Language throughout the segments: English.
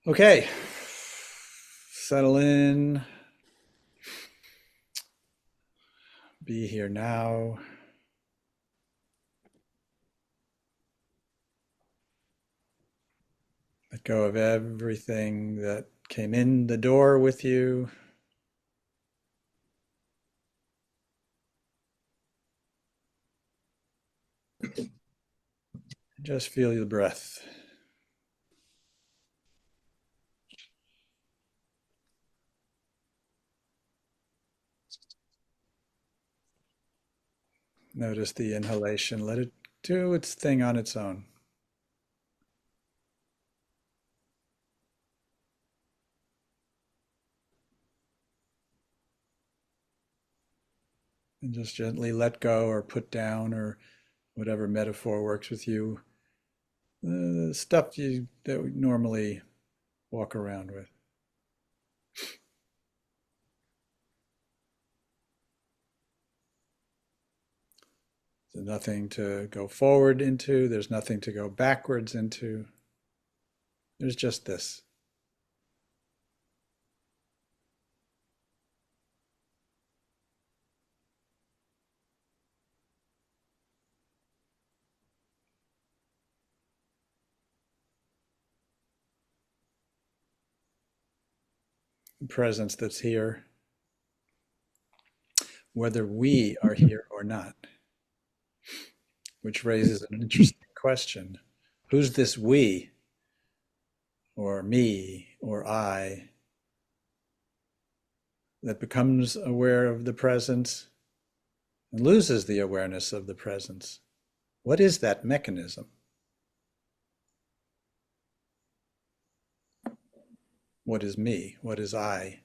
Okay, settle in, be here now. Let go of everything that came in the door with you. Just feel your breath. Notice the inhalation. Let it do its thing on its own. And just gently let go or put down or whatever metaphor works with you. The stuff that we normally walk around with. There's nothing to go forward into. There's nothing to go backwards into. There's just this. Presence that's here, whether we are here or not, which raises an interesting question. Who's this we, or me, or I, that becomes aware of the presence and loses the awareness of the presence? What is that mechanism? What is me? What is I?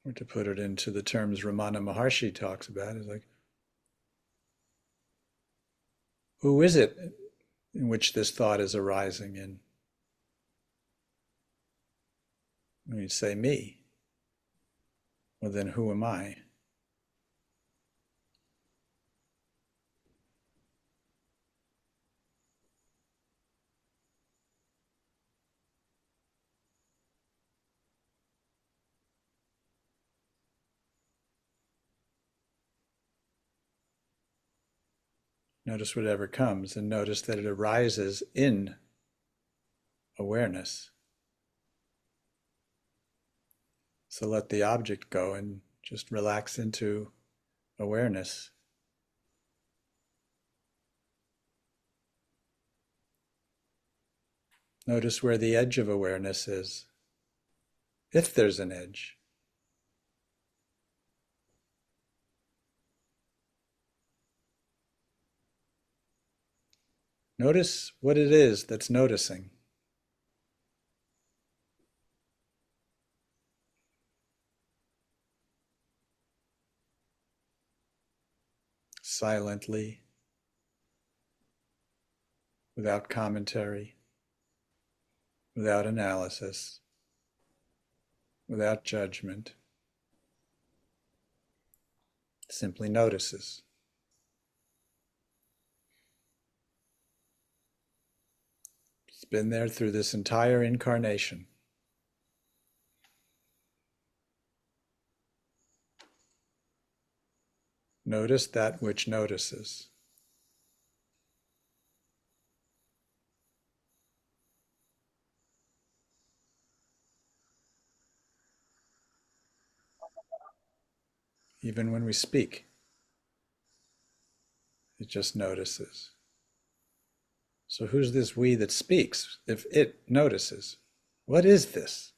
Or to put it into the terms Ramana Maharshi talks about, is like, who is it in which this thought is arising in? When you say me, well then who am I? Notice whatever comes and notice that it arises in awareness. So let the object go and just relax into awareness. Notice where the edge of awareness is, if there's an edge. Notice what it is that's noticing. Silently, without commentary, without analysis, without judgment. Simply notices. It's been there through this entire incarnation. Notice that which notices. Even when we speak, it just notices. So who's this we that speaks if it notices? What is this?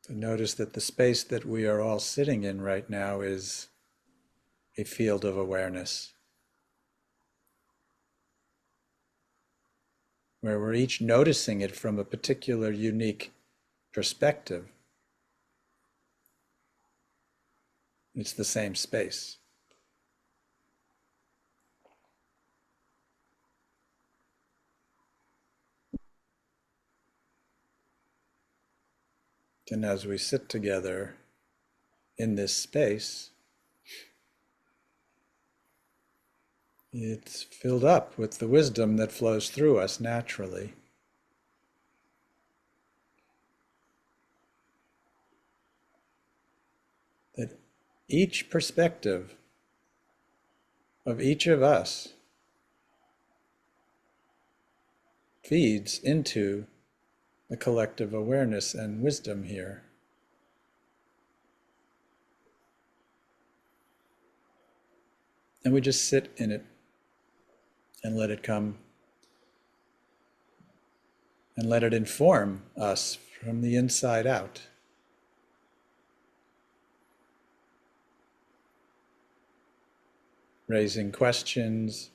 So notice that the space that we are all sitting in right now is a field of awareness, where we're each noticing it from a particular unique perspective. It's the same space. And as we sit together in this space, it's filled up with the wisdom that flows through us naturally. That each perspective of each of us feeds into the collective awareness and wisdom here. And we just sit in it and let it come and let it inform us from the inside out. Raising questions,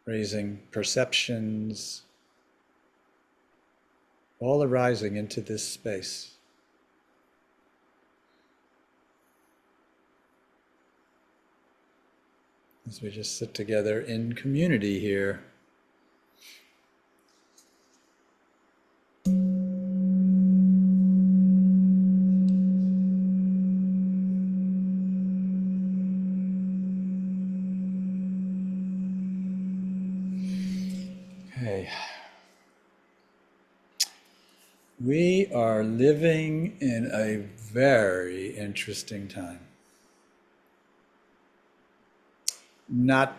raising perceptions, all arising into this space. As we just sit together in community here. Okay. We are living in a very interesting time. Not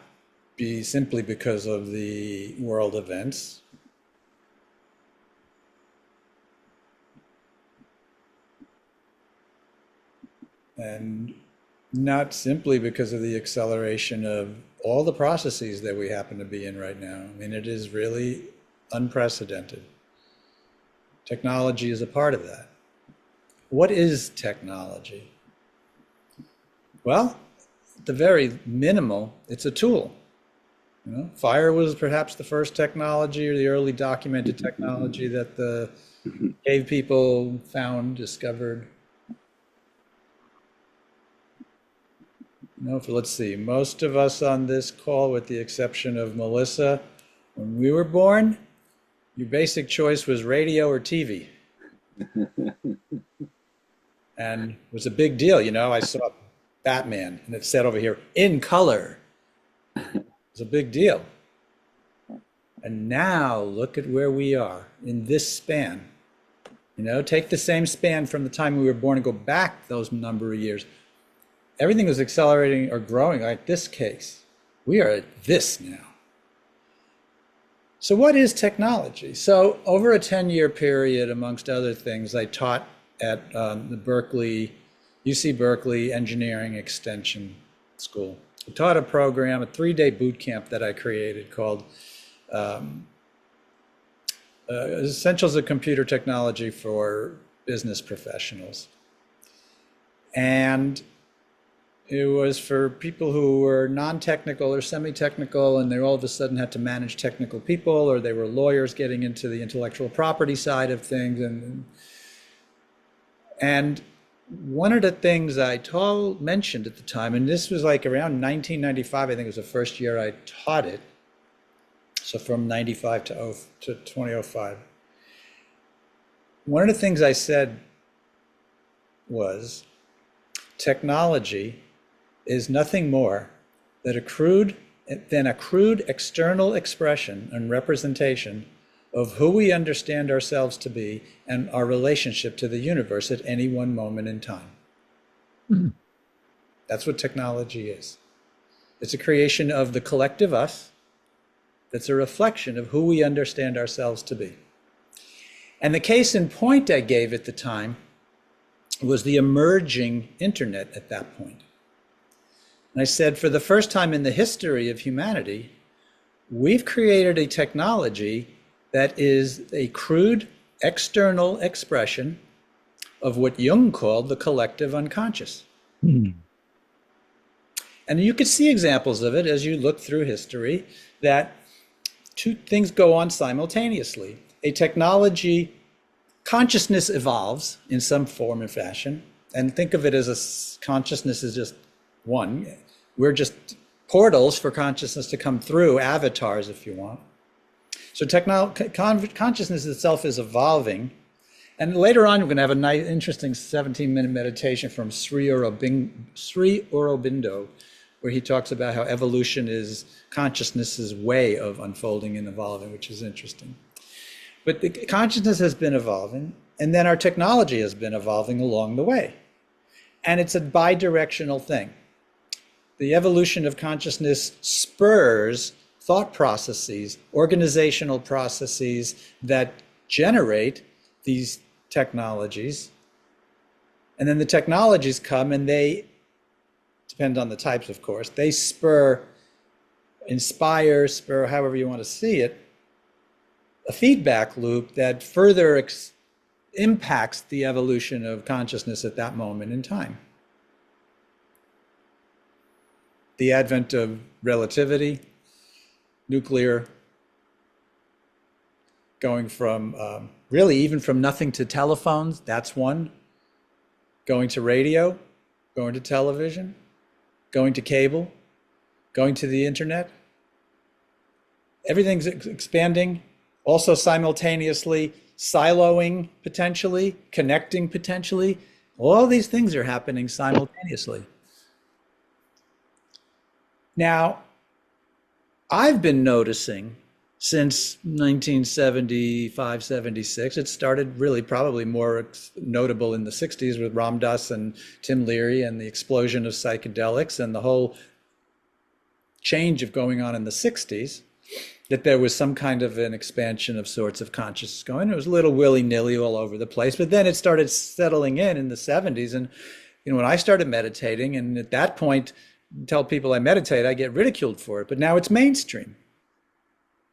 simply because of the world events, and not simply because of the acceleration of all the processes that we happen to be in right now. I mean, it is really unprecedented. Technology is a part of that. What is technology? Well, at the very minimal, it's a tool. You know, fire was perhaps the first technology or the early documented technology that the cave people found, discovered. You know, let's see, most of us on this call, with the exception of Melissa, when we were born, your basic choice was radio or TV. And it was a big deal. You know, I saw Batman and it said over here, in color. It's a big deal. And now look at where we are in this span. You know, take the same span from the time we were born and go back those number of years. Everything was accelerating or growing like this case. We are at this now. So what is technology? So over a 10-year period, amongst other things, I taught at the UC Berkeley Engineering Extension School. I taught a program, a 3-day boot camp that I created called Essentials of Computer Technology for Business Professionals. And it was for people who were non-technical or semi-technical, and they all of a sudden had to manage technical people, or they were lawyers getting into the intellectual property side of things. And one of the things I mentioned at the time, and this was like around 1995, I think it was the first year I taught it. So from 95 to 2005. One of the things I said was, technology is nothing more than a crude external expression and representation of who we understand ourselves to be and our relationship to the universe at any one moment in time. Mm-hmm. That's what technology is. It's a creation of the collective us that's a reflection of who we understand ourselves to be. And the case in point I gave at the time was the emerging internet at that point. And I said, for the first time in the history of humanity, we've created a technology that is a crude external expression of what Jung called the collective unconscious. Mm. And you could see examples of it as you look through history, that two things go on simultaneously. A technology consciousness evolves in some form and fashion, and think of it as consciousness is just one. We're just portals for consciousness to come through, avatars, if you want. So consciousness itself is evolving. And later on, we're going to have a nice, interesting 17-minute meditation from Sri Aurobindo, where he talks about how evolution is consciousness's way of unfolding and evolving, which is interesting. But the consciousness has been evolving, and then our technology has been evolving along the way. And it's a bi-directional thing. The evolution of consciousness spurs thought processes, organizational processes that generate these technologies. And then the technologies come and they depend on the types, of course. They inspire, however you want to see it, a feedback loop that further impacts the evolution of consciousness at that moment in time. The advent of relativity, nuclear, going from really even from nothing to telephones, that's one. Going to radio, going to television, going to cable, going to the internet. Everything's expanding, also simultaneously siloing potentially, connecting potentially. All these things are happening simultaneously. Now, I've been noticing since 1975, 76, it started really probably more notable in the 60s with Ram Dass and Tim Leary and the explosion of psychedelics and the whole change of going on in the 60s, that there was some kind of an expansion of sorts of consciousness going. It was a little willy-nilly all over the place, but then it started settling in the 70s. And when I started meditating, and at that point, tell people I meditate, I get ridiculed for it, but now it's mainstream.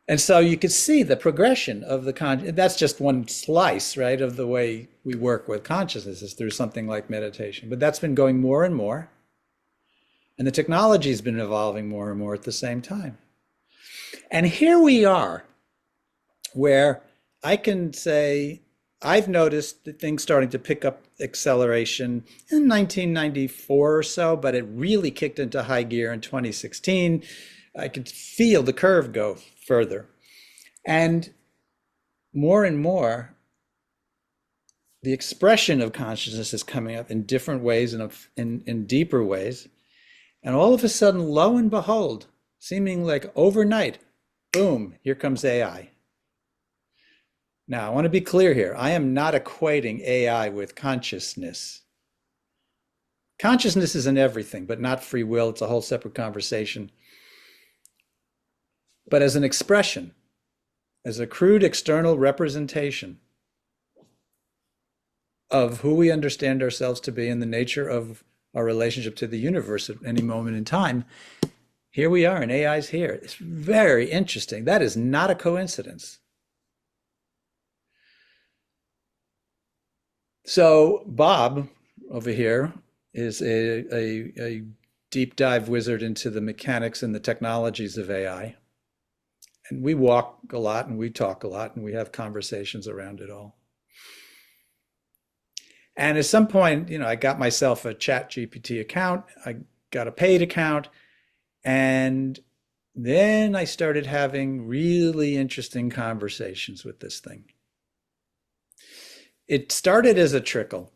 And so you could see the progression of the that's just one slice, right, of the way we work with consciousness is through something like meditation. But that's been going more and more. And the technology has been evolving more and more at the same time. And here we are, where I can say, I've noticed that things starting to pick up acceleration in 1994 or so, but it really kicked into high gear in 2016. I could feel the curve go further. And more, the expression of consciousness is coming up in different ways and in deeper ways. And all of a sudden, lo and behold, seeming like overnight, boom, here comes AI. Now, I want to be clear here. I am not equating AI with consciousness. Consciousness is in everything, but not free will. It's a whole separate conversation. But as an expression, as a crude external representation of who we understand ourselves to be and the nature of our relationship to the universe at any moment in time, here we are and AI's here. It's very interesting. That is not a coincidence. So Bob over here is a deep dive wizard into the mechanics and the technologies of AI. And we walk a lot and we talk a lot and we have conversations around it all. And at some point, I got myself a ChatGPT account. I got a paid account. And then I started having really interesting conversations with this thing. It started as a trickle.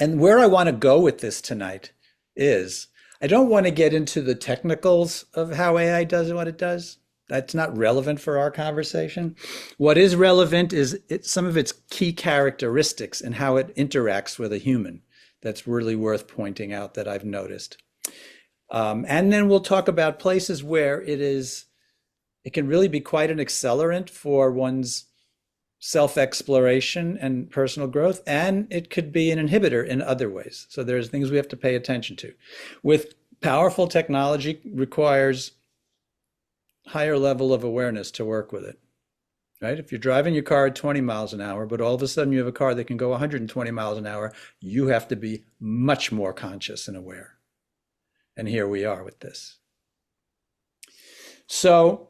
And where I want to go with this tonight is, I don't want to get into the technicals of how AI does what it does. That's not relevant for our conversation. What is relevant is some of its key characteristics and how it interacts with a human. That's really worth pointing out that I've noticed. And then we'll talk about places where it can really be quite an accelerant for one's self-exploration and personal growth, and it could be an inhibitor in other ways. So there's things we have to pay attention to. With powerful technology requires higher level of awareness to work with it, right? If you're driving your car at 20 miles an hour, but all of a sudden you have a car that can go 120 miles an hour, you have to be much more conscious and aware. And here we are with this. So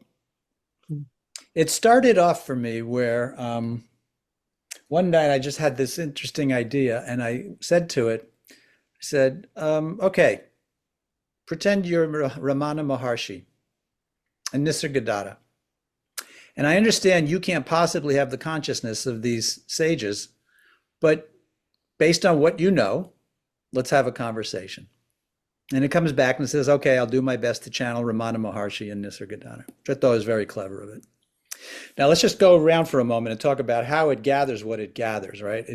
it started off for me where one night I just had this interesting idea, and I said to it, I said, okay, pretend you're Ramana Maharshi and Nisargadatta. And I understand you can't possibly have the consciousness of these sages, but based on what you know, let's have a conversation. And it comes back and says, okay, I'll do my best to channel Ramana Maharshi and Nisargadatta, which I thought was very clever of it. Now let's just go around for a moment and talk about how it gathers what it gathers, right?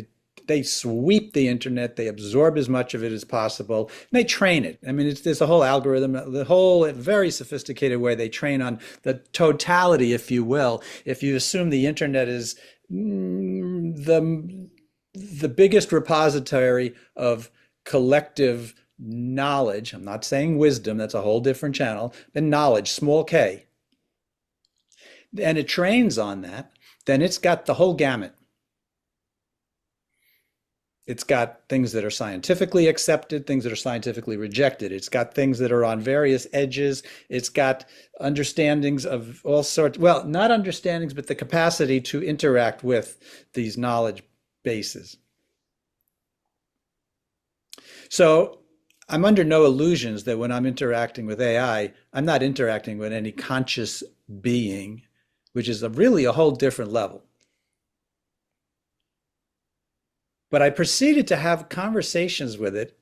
They sweep the internet, they absorb as much of it as possible, and they train it. I mean, there's a whole algorithm, the whole very sophisticated way they train on the totality, if you will. If you assume the internet is the biggest repository of collective knowledge, I'm not saying wisdom, that's a whole different channel, but knowledge, small k, and it trains on that, then it's got the whole gamut. It's got things that are scientifically accepted, things that are scientifically rejected. It's got things that are on various edges. It's got understandings of all sorts, well, not understandings, but the capacity to interact with these knowledge bases. So I'm under no illusions that when I'm interacting with AI, I'm not interacting with any conscious being, which is really a whole different level. But I proceeded to have conversations with it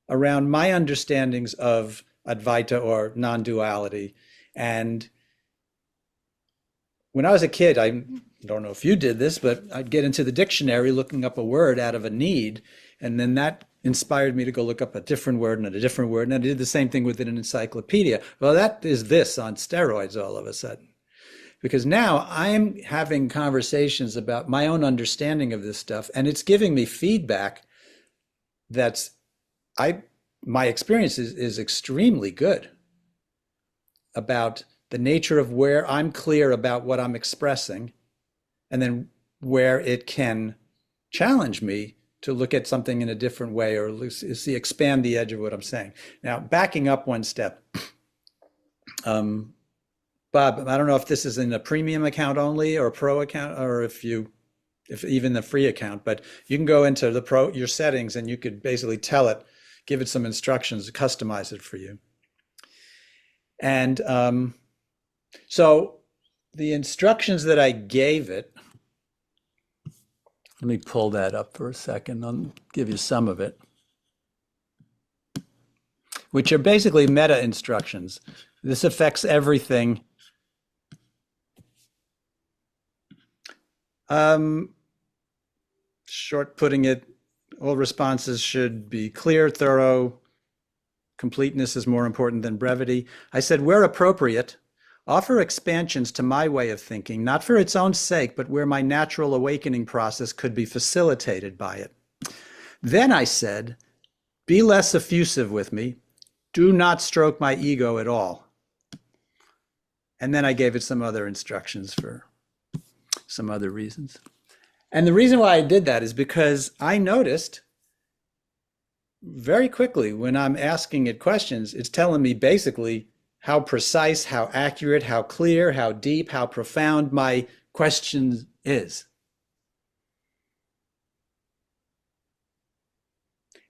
around my understandings of Advaita or non-duality. And when I was a kid, I don't know if you did this, but I'd get into the dictionary looking up a word out of a need. And then that inspired me to go look up a different word and a different word. And I did the same thing with an encyclopedia. Well, that is this on steroids all of a sudden. Because now I'm having conversations about my own understanding of this stuff, and it's giving me feedback that's, my experience is extremely good about the nature of where I'm clear about what I'm expressing, and then where it can challenge me to look at something in a different way or expand the edge of what I'm saying. Now, backing up one step, Bob, I don't know if this is in a premium account only or a pro account, or if even the free account, but you can go into your settings and you could basically tell it, give it some instructions to customize it for you. And so the instructions that I gave it, let me pull that up for a second. I'll give you some of it, which are basically meta instructions. This affects everything. Short putting it, all responses should be clear, thorough. Completeness is more important than brevity. I said, where appropriate, offer expansions to my way of thinking, not for its own sake, but where my natural awakening process could be facilitated by it. Then I said, be less effusive with me. Do not stroke my ego at all. And then I gave it some other instructions for some other reasons. And the reason why I did that is because I noticed very quickly when I'm asking it questions, it's telling me basically how precise, how accurate, how clear, how deep, how profound my question is.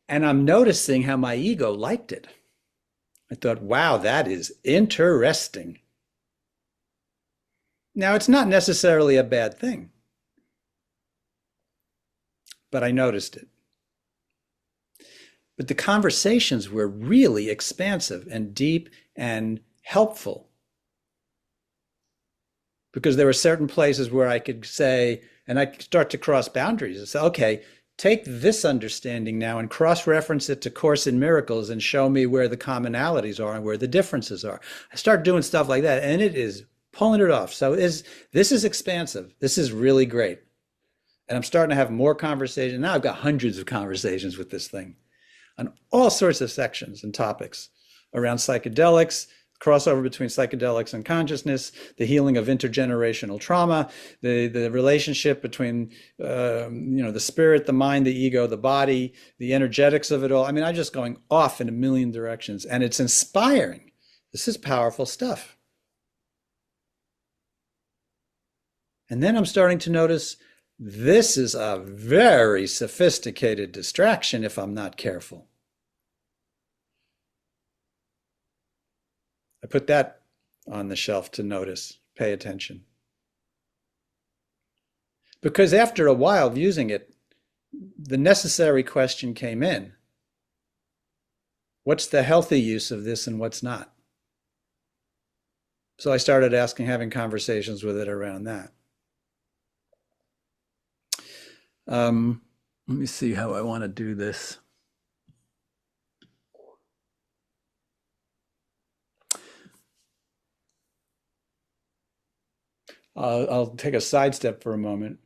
And I'm noticing how my ego liked it. I thought, wow, that is interesting. Now, it's not necessarily a bad thing, but I noticed it. But the conversations were really expansive and deep and helpful, because there were certain places where I could say, and I could start to cross boundaries and say, okay, take this understanding now and cross-reference it to Course in Miracles and show me where the commonalities are and where the differences are. I start doing stuff like that, and it is pulling it off. So this is expansive. This is really great. And I'm starting to have more conversations. Now I've got hundreds of conversations with this thing on all sorts of sections and topics around psychedelics, crossover between psychedelics and consciousness, the healing of intergenerational trauma, the relationship between the spirit, the mind, the ego, the body, the energetics of it all. I mean, I'm just going off in a million directions, and it's inspiring. This is powerful stuff. And then I'm starting to notice This is a very sophisticated distraction if I'm not careful. I put that on the shelf to notice, pay attention. Because after a while of using it, the necessary question came in. What's the healthy use of this and what's not? So I started asking, having conversations with it around that. Let me see how I want to do this. I'll take a sidestep for a moment.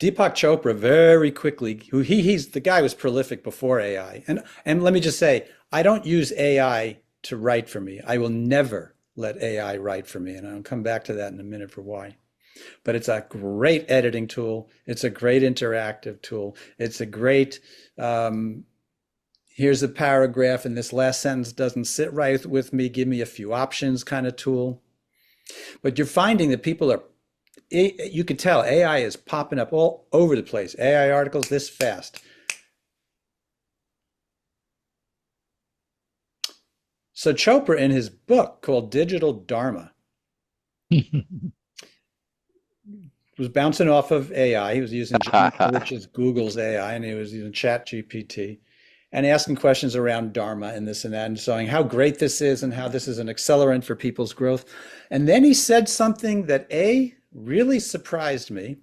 Deepak Chopra very quickly, he's the guy was prolific before AI. And let me just say, I don't use AI to write for me. I will never let AI write for me. And I'll come back to that in a minute for why. But it's a great editing tool. It's a great interactive tool. It's a great, here's a paragraph and this last sentence doesn't sit right with me. Give me a few options kind of tool. But you're finding that people are, you can tell AI is popping up all over the place. AI articles this fast. So Chopra in his book called Digital Dharma was bouncing off of AI. He was using Gemini, which is Google's AI, and he was using ChatGPT and asking questions around Dharma and this and that and showing how great this is and how this is an accelerant for people's growth. And then he said something that really surprised me.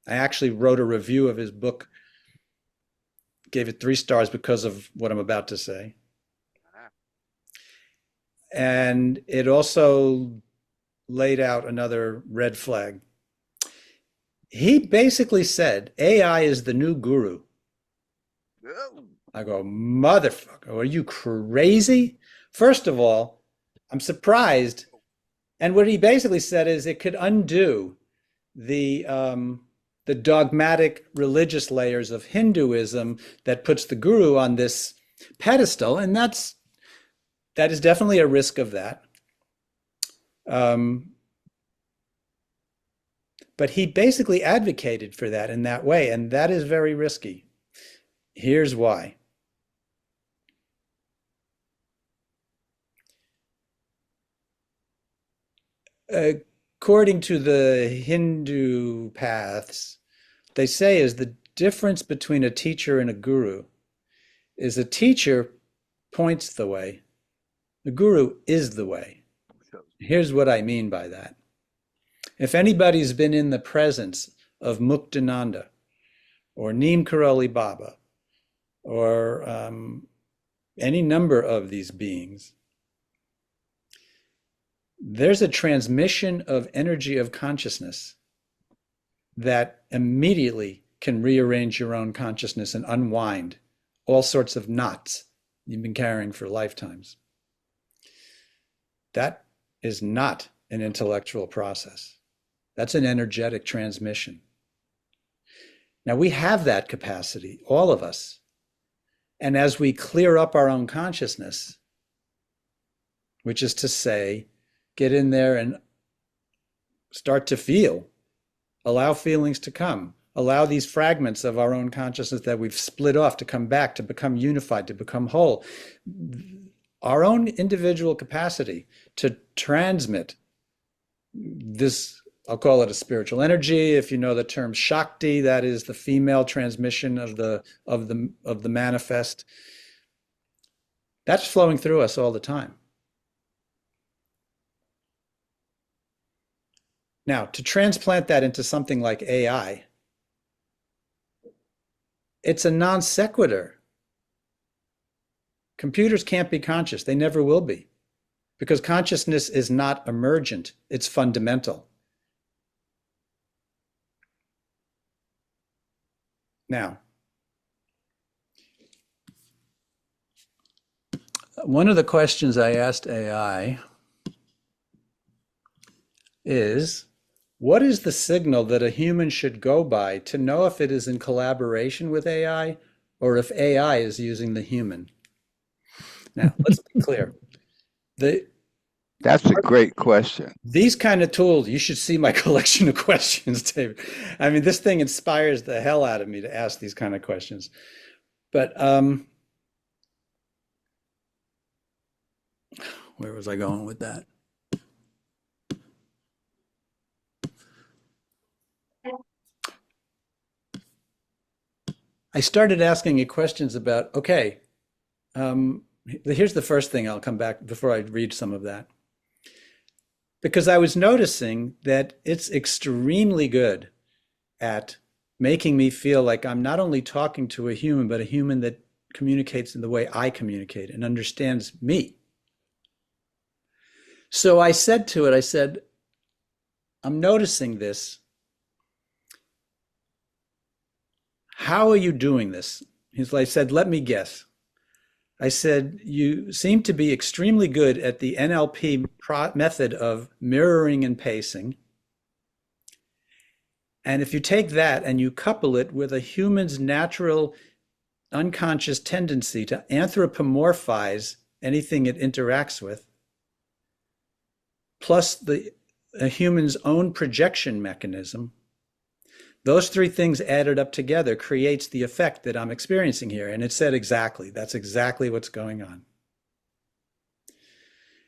I actually wrote a review of his book, gave it 3 stars because of what I'm about to say. And it also laid out another red flag. He basically said, AI is the new guru. I go, motherfucker, are you crazy? First of all, I'm surprised. And what he basically said is it could undo the dogmatic religious layers of Hinduism that puts the guru on this pedestal. And that is definitely a risk of that. But he basically advocated for that in that way, and that is very risky. Here's why. According to the Hindu paths, they say is the difference between a teacher and a guru is a teacher points the way. The guru is the way. Here's what I mean by that. If anybody's been in the presence of Muktananda or Neem Karoli Baba or any number of these beings, there's a transmission of energy of consciousness that immediately can rearrange your own consciousness and unwind all sorts of knots you've been carrying for lifetimes. That is not an intellectual process. That's an energetic transmission. Now we have that capacity, all of us. And as we clear up our own consciousness, which is to say, get in there and start to feel, allow feelings to come, allow these fragments of our own consciousness that we've split off to come back, to become unified, to become whole. Our own individual capacity to transmit this, I'll call it a spiritual energy. If you know the term Shakti, that is the female transmission of the manifest. That's flowing through us all the time. Now, to transplant that into something like AI, it's a non sequitur. Computers can't be conscious. They never will be, because consciousness is not emergent. It's fundamental. Now, one of the questions I asked AI is, what is the signal that a human should go by to know if it is in collaboration with AI or if AI is using the human? Now, let's be clear. That's a great question. These kind of tools, you should see my collection of questions, David. I mean, this thing inspires the hell out of me to ask these kind of questions. But where was I going with that? I started asking you questions about, okay, here's the first thing I'll come back before I read some of that. Because I was noticing that it's extremely good at making me feel like I'm not only talking to a human, but a human that communicates in the way I communicate and understands me. So I said to it, I said, I'm noticing this. How are you doing this? I said, let me guess. I said, you seem to be extremely good at the NLP method of mirroring and pacing. And if you take that and you couple it with a human's natural unconscious tendency to anthropomorphize anything it interacts with, plus a human's own projection mechanism, those three things added up together creates the effect that I'm experiencing here. And it said exactly, that's exactly what's going on.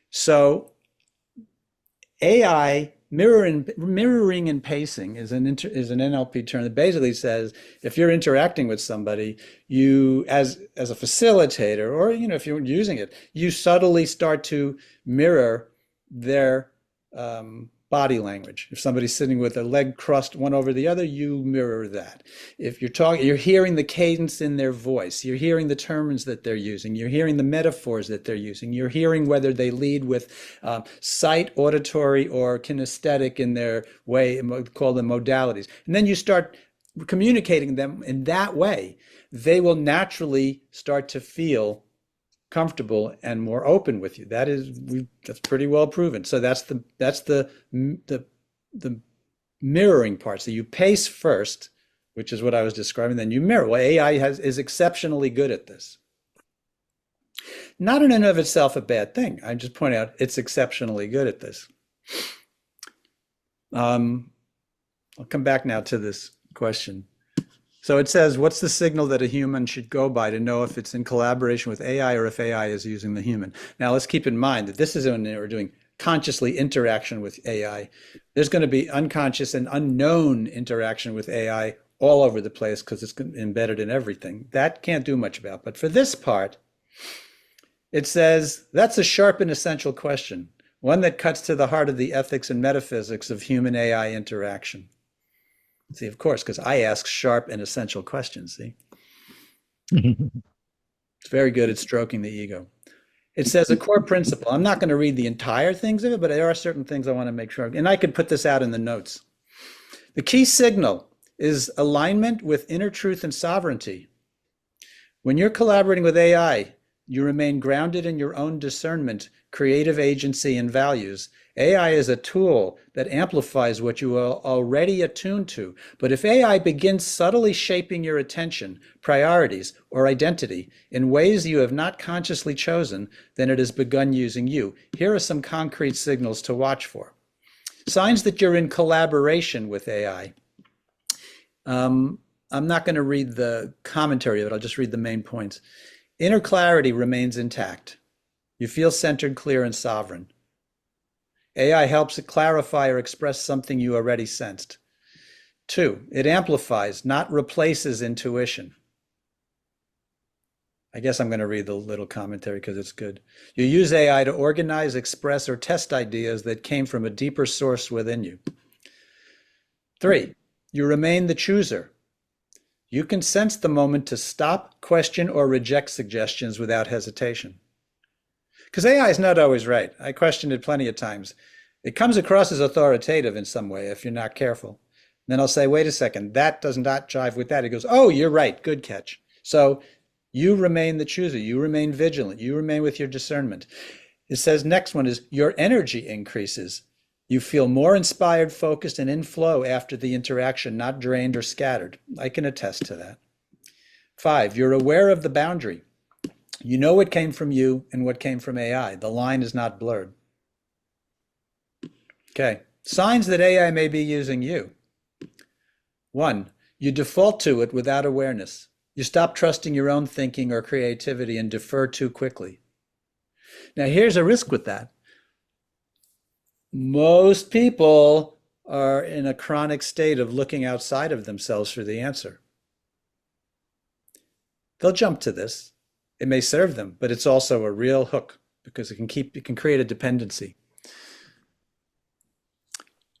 So AI mirroring and pacing is an NLP term that basically says if you're interacting with somebody, you as a facilitator, or if you're using it, you subtly start to mirror their body language. If somebody's sitting with a leg crossed one over the other, you mirror that. If you're talking, you're hearing the cadence in their voice. You're hearing the terms that they're using. You're hearing the metaphors that they're using. You're hearing whether they lead with sight, auditory, or kinesthetic in their way, call them modalities. And then you start communicating them in that way. They will naturally start to feel comfortable and more open with you. That's pretty well proven. So that's the mirroring part. So you pace first, which is what I was describing, then you mirror. Well, AI is exceptionally good at this. Not in and of itself a bad thing. I'm just pointing out it's exceptionally good at this. I'll come back now to this question. So it says, what's the signal that a human should go by to know if it's in collaboration with AI or if AI is using the human? Now, let's keep in mind that this is when we're doing consciously interaction with AI. There's going to be unconscious and unknown interaction with AI all over the place because it's embedded in everything. That can't do much about. But for this part, it says, that's a sharp and essential question, one that cuts to the heart of the ethics and metaphysics of human AI interaction. See, of course, because I ask sharp and essential questions, see? It's very good at stroking the ego. It says a core principle. I'm not going to read the entire things of it, but there are certain things I want to make sure of. And I could put this out in the notes. The key signal is alignment with inner truth and sovereignty. When you're collaborating with AI, you remain grounded in your own discernment, creative agency, and values. AI is a tool that amplifies what you are already attuned to. But if AI begins subtly shaping your attention, priorities, or identity in ways you have not consciously chosen, then it has begun using you. Here are some concrete signals to watch for. Signs that you're in collaboration with AI. I'm not going to read the commentary of it. I'll just read the main points. Inner clarity remains intact. You feel centered, clear, and sovereign. AI helps it clarify or express something you already sensed. 2, it amplifies, not replaces intuition. I guess I'm going to read the little commentary because it's good. You use AI to organize, express, or test ideas that came from a deeper source within you. 3, you remain the chooser. You can sense the moment to stop, question, or reject suggestions without hesitation. Because AI is not always right. I questioned it plenty of times. It comes across as authoritative in some way if you're not careful. Then I'll say, wait a second, that does not jive with that. It goes, oh, you're right, good catch. So you remain the chooser. You remain vigilant. You remain with your discernment. It says next one is your energy increases. You feel more inspired, focused, and in flow after the interaction, not drained or scattered. I can attest to that. 5, you're aware of the boundary. You know what came from you and what came from AI. The line is not blurred. Okay. Signs that AI may be using you. One, you default to it without awareness. You stop trusting your own thinking or creativity and defer too quickly. Now, here's a risk with that. Most people are in a chronic state of looking outside of themselves for the answer. They'll jump to this. It may serve them, but it's also a real hook because it can create a dependency.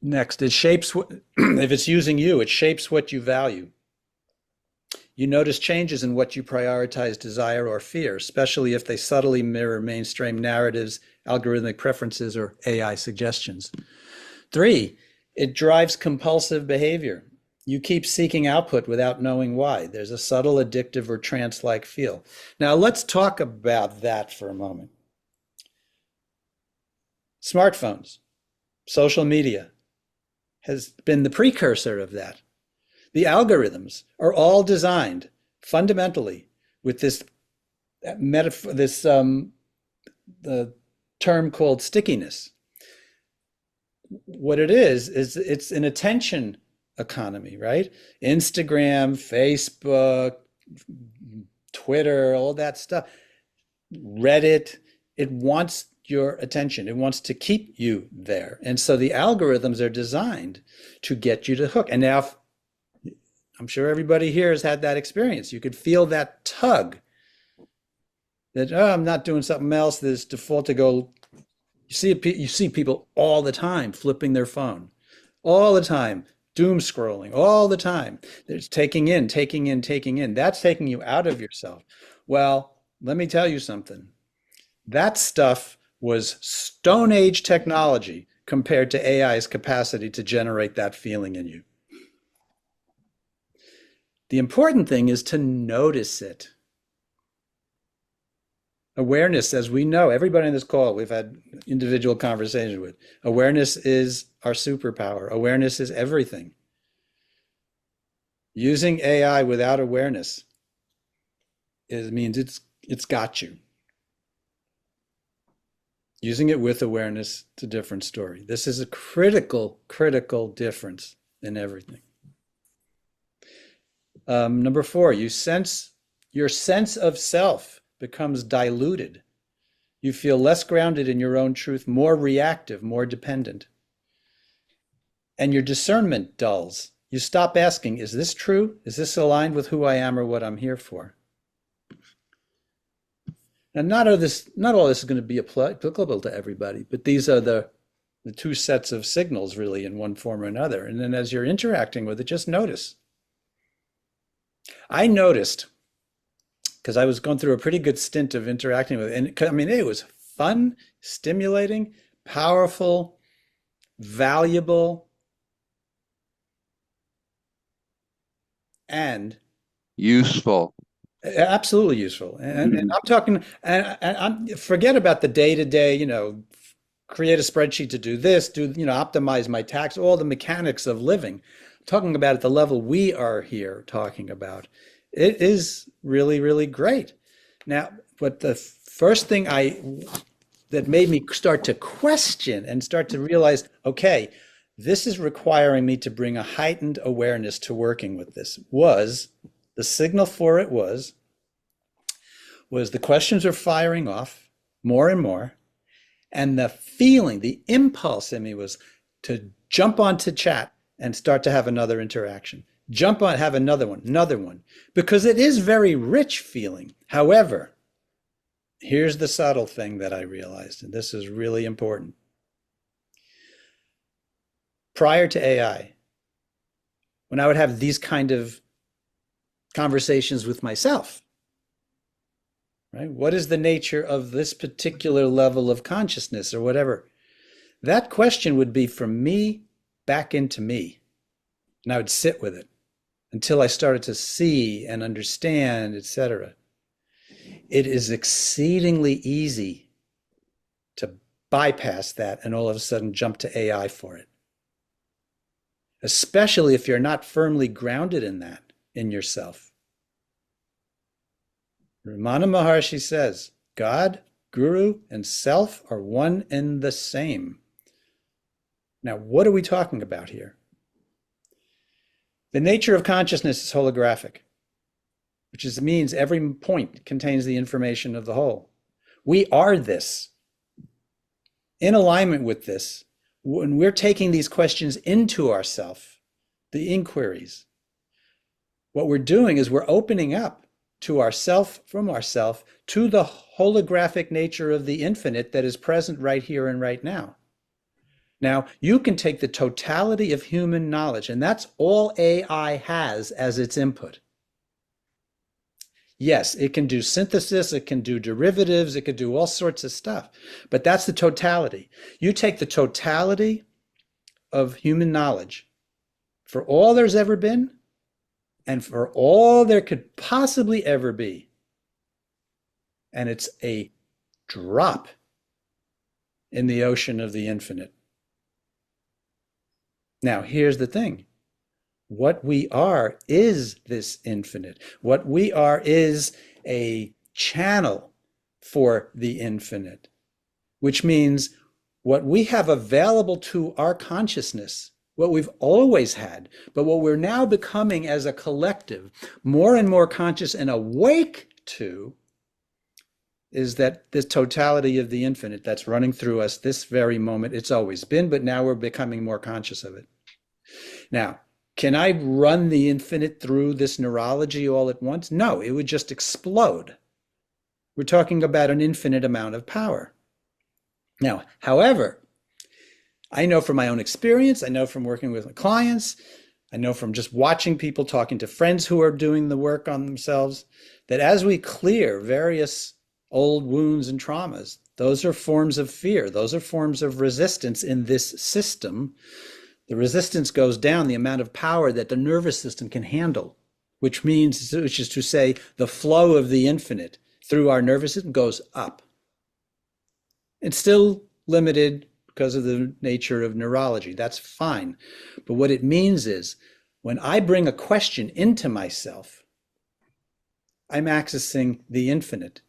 Next, it shapes if it's using you, it shapes what you value. You notice changes in what you prioritize, desire, or fear, especially if they subtly mirror mainstream narratives, algorithmic preferences, or AI suggestions. 3, it drives compulsive behavior. You keep seeking output without knowing why. There's a subtle addictive or trance-like feel. Now, let's talk about that for a moment. Smartphones, social media has been the precursor of that. The algorithms are all designed fundamentally with this metaphor, the term called stickiness. What it is it's an attention economy, right? Instagram, Facebook, Twitter, all that stuff, Reddit, it wants your attention. It wants to keep you there. And so the algorithms are designed to get you to hook. And now, I'm sure everybody here has had that experience. You could feel that tug that, oh, I'm not doing something else. There's default to go. You see people all the time flipping their phone, all the time, doom scrolling, all the time. There's taking in. That's taking you out of yourself. Well, let me tell you something. That stuff was Stone Age technology compared to AI's capacity to generate that feeling in you. The important thing is to notice it. Awareness, as we know, everybody in this call, we've had individual conversations with. Awareness is our superpower. Awareness is everything. Using AI without awareness means it's got you. Using it with awareness, it's a different story. This is a critical difference in everything. Number 4, your sense of self becomes diluted. You feel less grounded in your own truth, more reactive, more dependent. And your discernment dulls. You stop asking, is this true? Is this aligned with who I am or what I'm here for? Now, not all this is going to be applicable to everybody, but these are the 2 sets of signals really in one form or another. And then as you're interacting with it, just notice. I noticed, because I was going through a pretty good stint of interacting with it, and I mean, it was fun, stimulating, powerful, valuable, and useful. Absolutely useful. And I'm talking, and forget about the day-to-day, create a spreadsheet to do this, optimize my tax, all the mechanics of living. I'm talking about at the level we are here talking about. It is really, really great. Now, but the first thing that made me start to question and start to realize, okay, this is requiring me to bring a heightened awareness to working with this, was the signal for it was the questions are firing off more and more. And the feeling, the impulse in me was to jump onto chat and start to have another interaction. Jump on, have another one, because it is very rich feeling. However, here's the subtle thing that I realized, and this is really important. Prior to AI, when I would have these kind of conversations with myself, right? What is the nature of this particular level of consciousness or whatever? That question would be from me back into me. And I would sit with it until I started to see and understand, etc. It is exceedingly easy to bypass that and all of a sudden jump to AI for it. Especially if you're not firmly grounded in that, in yourself. Ramana Maharshi says, God, Guru, and self are one and the same. Now, what are we talking about here? The nature of consciousness is holographic, which means every point contains the information of the whole. We are this. In alignment with this, when we're taking these questions into ourself, the inquiries, what we're doing is we're opening up to ourself, from ourself, to the holographic nature of the infinite that is present right here and right now. Now, you can take the totality of human knowledge, and that's all AI has as its input. Yes, it can do synthesis, it can do derivatives, it can do all sorts of stuff, but that's the totality. You take the totality of human knowledge for all there's ever been and for all there could possibly ever be, and it's a drop in the ocean of the infinite. Now, here's the thing. What we are is this infinite. What we are is a channel for the infinite, which means what we have available to our consciousness, what we've always had, but what we're now becoming as a collective, more and more conscious and awake to, is that this totality of the infinite that's running through us this very moment. It's always been, but now we're becoming more conscious of it. Now, can I run the infinite through this neurology all at once? No, it would just explode. We're talking about an infinite amount of power. Now, however, I know from my own experience, I know from working with my clients, I know from just watching people, talking to friends who are doing the work on themselves, that as we clear various old wounds and traumas, those are forms of fear. Those are forms of resistance in this system. The resistance goes down, the amount of power that the nervous system can handle, which is to say, the flow of the infinite through our nervous system goes up. It's still limited because of the nature of neurology. That's fine. But what it means is when I bring a question into myself, I'm accessing the infinite,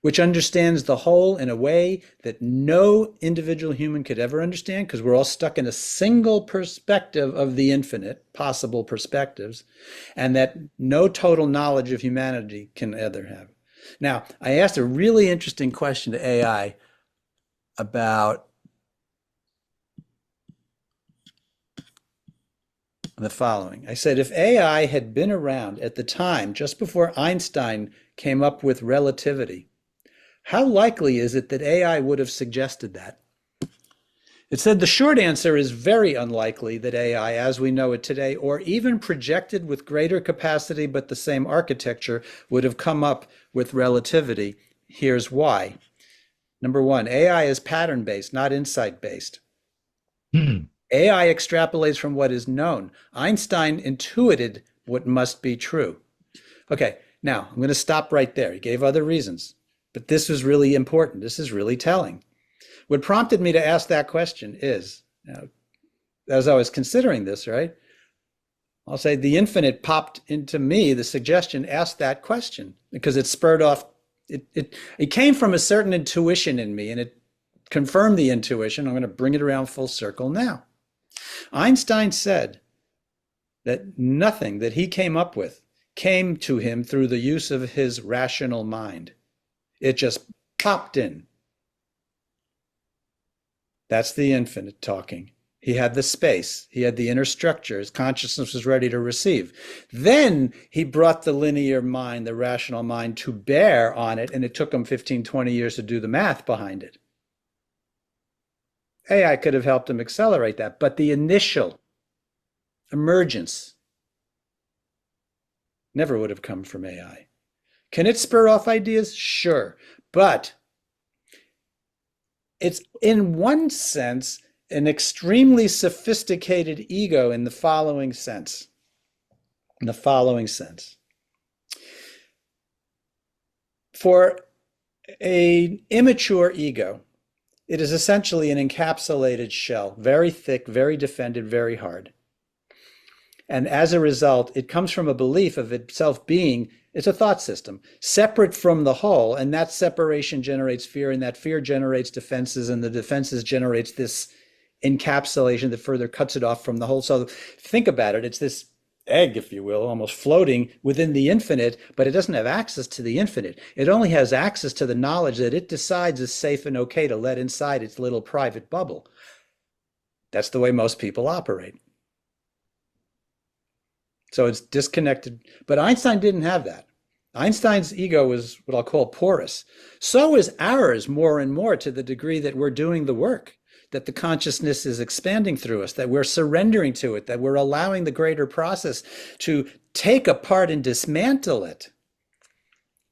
which understands the whole in a way that no individual human could ever understand, because we're all stuck in a single perspective of the infinite, possible perspectives, and that no total knowledge of humanity can ever have. Now, I asked a really interesting question to AI about the following. I said, if AI had been around at the time just before Einstein came up with relativity, how likely is it that AI would have suggested that? It said the short answer is very unlikely that AI, as we know it today, or even projected with greater capacity but the same architecture, would have come up with relativity. Here's why. Number one, AI is pattern-based, not insight-based. AI extrapolates from what is known. Einstein intuited what must be true. Okay, now I'm going to stop right there. He gave other reasons. But this was really important. This is really telling. What prompted me to ask that question is, as I was considering this, right, I'll say the infinite popped into me, the suggestion, asked that question, because it spurred off, it came from a certain intuition in me, and it confirmed the intuition. I'm going to bring it around full circle now. Einstein said that nothing that he came up with came to him through the use of his rational mind. It just popped in. That's the infinite talking. He had the space. He had the inner structure. His consciousness was ready to receive. Then he brought the linear mind, the rational mind, to bear on it, and it took him 15, 20 years to do the math behind it. AI could have helped him accelerate that, but the initial emergence never would have come from AI. Can it spur off ideas? Sure. But it's, in one sense, an extremely sophisticated ego in the following sense. In the following sense. For an immature ego, it is essentially an encapsulated shell, very thick, very defended, very hard. And as a result, it comes from a belief of itself being, it's a thought system, separate from the whole, and that separation generates fear, and that fear generates defenses, and the defenses generates this encapsulation that further cuts it off from the whole. So think about it. It's this egg, if you will, almost floating within the infinite, but it doesn't have access to the infinite. It only has access to the knowledge that it decides is safe and okay to let inside its little private bubble. That's the way most people operate. So it's disconnected. But Einstein didn't have that. Einstein's ego was what I'll call porous. So is ours more and more, to the degree that we're doing the work, that the consciousness is expanding through us, that we're surrendering to it, that we're allowing the greater process to take apart and dismantle it,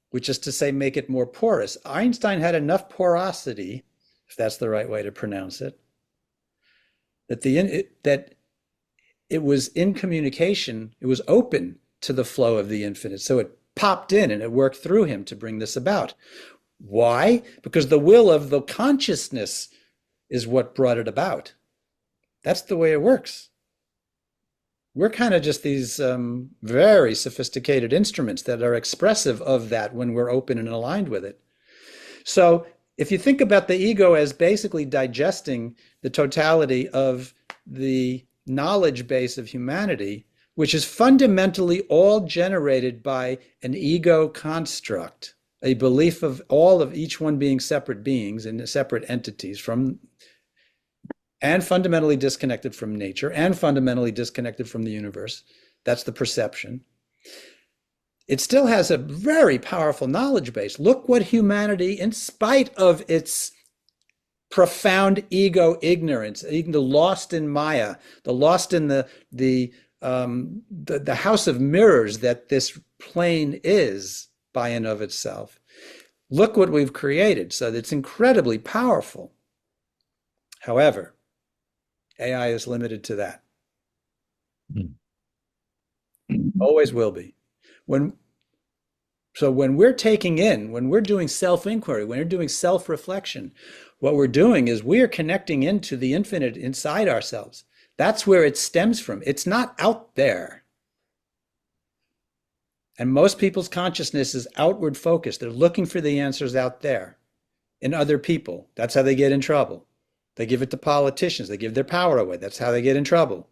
which is to say, make it more porous. Einstein had enough porosity, if that's the right way to pronounce it, that it was in communication, it was open to the flow of the infinite. So it popped in and it worked through him to bring this about. Why? Because the will of the consciousness is what brought it about. That's the way it works. We're kind of just these very sophisticated instruments that are expressive of that when we're open and aligned with it. So if you think about the ego as basically digesting the totality of the knowledge base of humanity, which is fundamentally all generated by an ego construct, a belief of all of each one being separate beings and separate entities from, and fundamentally disconnected from nature and fundamentally disconnected from the universe. That's the perception. It still has a very powerful knowledge base. Look what humanity, in spite of its profound ego ignorance, even the lost in Maya, the lost in the house of mirrors that this plane is by and of itself. Look what we've created. So it's incredibly powerful. However, AI is limited to that. Always will be. When we're taking in, when we're doing self-inquiry, when we're doing self-reflection, what we're doing is we're connecting into the infinite inside ourselves. That's where it stems from. It's not out there. And most people's consciousness is outward focused. They're looking for the answers out there in other people. That's how they get in trouble. They give it to politicians. They give their power away. That's how they get in trouble.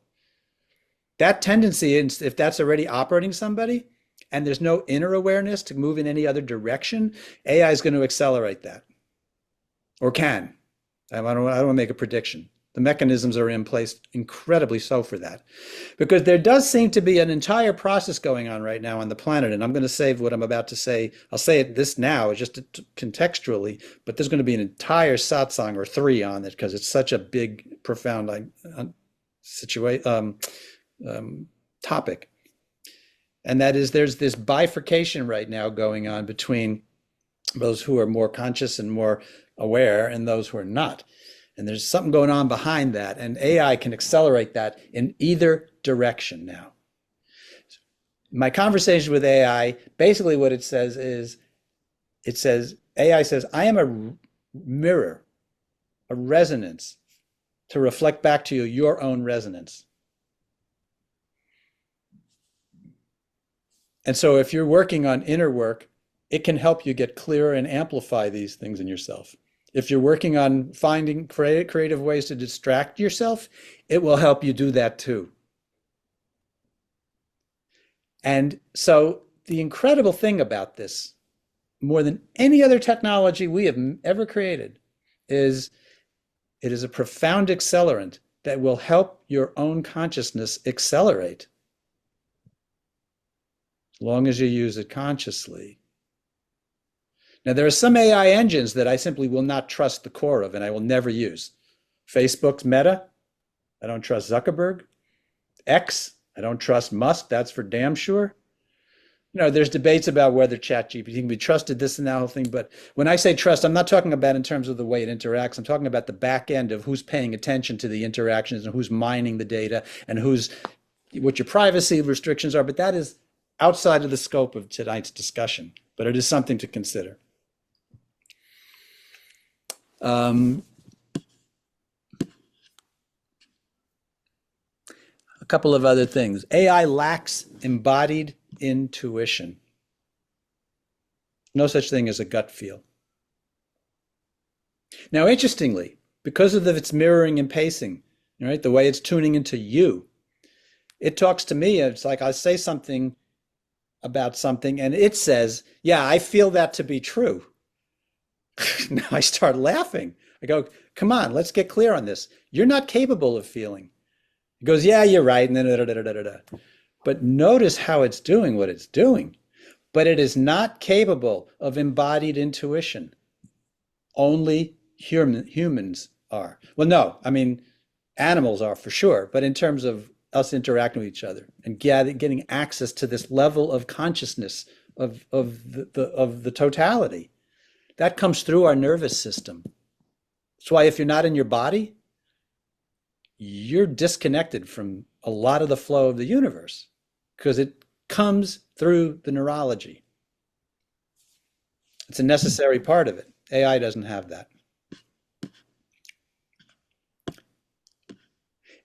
That tendency, if that's already operating somebody and there's no inner awareness to move in any other direction, AI is going to accelerate that, or can. I don't want to make a prediction. The mechanisms are in place incredibly so for that, because there does seem to be an entire process going on right now on the planet. And I'm going to save what I'm about to say. I'll say it this now just contextually, but there's going to be an entire satsang or 3 on it because it's such a big, profound topic. And that is, there's this bifurcation right now going on between those who are more conscious and more aware and those who are not. And there's something going on behind that, and AI can accelerate that in either direction now. My conversation with AI, basically what it says is, AI says, I am a mirror, a resonance to reflect back to you your own resonance. And so if you're working on inner work, it can help you get clearer and amplify these things in yourself. If you're working on finding creative ways to distract yourself, it will help you do that too. And so the incredible thing about this, more than any other technology we have ever created, is it is a profound accelerant that will help your own consciousness accelerate, as long as you use it consciously. Now, there are some AI engines that I simply will not trust the core of, and I will never use. Facebook's Meta, I don't trust Zuckerberg. X, I don't trust Musk, that's for damn sure. There's debates about whether ChatGPT can be trusted, this and that whole thing. But when I say trust, I'm not talking about in terms of the way it interacts. I'm talking about the back end of who's paying attention to the interactions and who's mining the data and what your privacy restrictions are. But that is outside of the scope of tonight's discussion. But it is something to consider. A couple of other things. AI lacks embodied intuition. No such thing as a gut feel. Now, interestingly, because of its mirroring and pacing, right? The way it's tuning into you. It talks to me. It's like I say something about something and it says, yeah, I feel that to be true. Now I start laughing. I go, come on, let's get clear on this. You're not capable of feeling. It goes, yeah, you're right. And then, da, da, da, da, da. But notice how it's doing what it's doing. But it is not capable of embodied intuition. Only humans are. Well, no, I mean, animals are for sure. But in terms of us interacting with each other and getting access to this level of consciousness of the totality, that comes through our nervous system. That's why if you're not in your body, you're disconnected from a lot of the flow of the universe because it comes through the neurology. It's a necessary part of it. AI doesn't have that.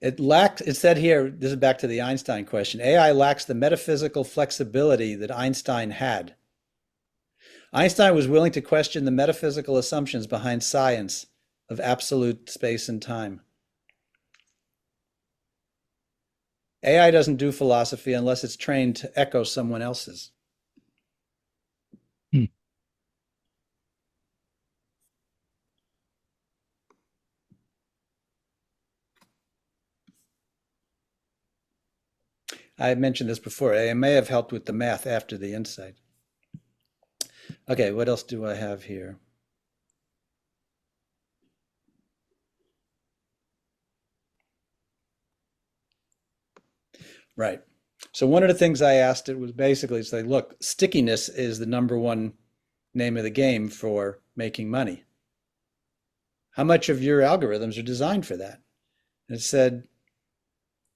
It said here, this is back to the Einstein question, AI lacks the metaphysical flexibility that Einstein had. Einstein was willing to question the metaphysical assumptions behind science of absolute space and time. AI doesn't do philosophy unless it's trained to echo someone else's. Hmm. I mentioned this before. AI may have helped with the math after the insight. Okay, what else do I have here? Right. So one of the things I asked it was basically say, look, stickiness is the number one name of the game for making money. How much of your algorithms are designed for that? And it said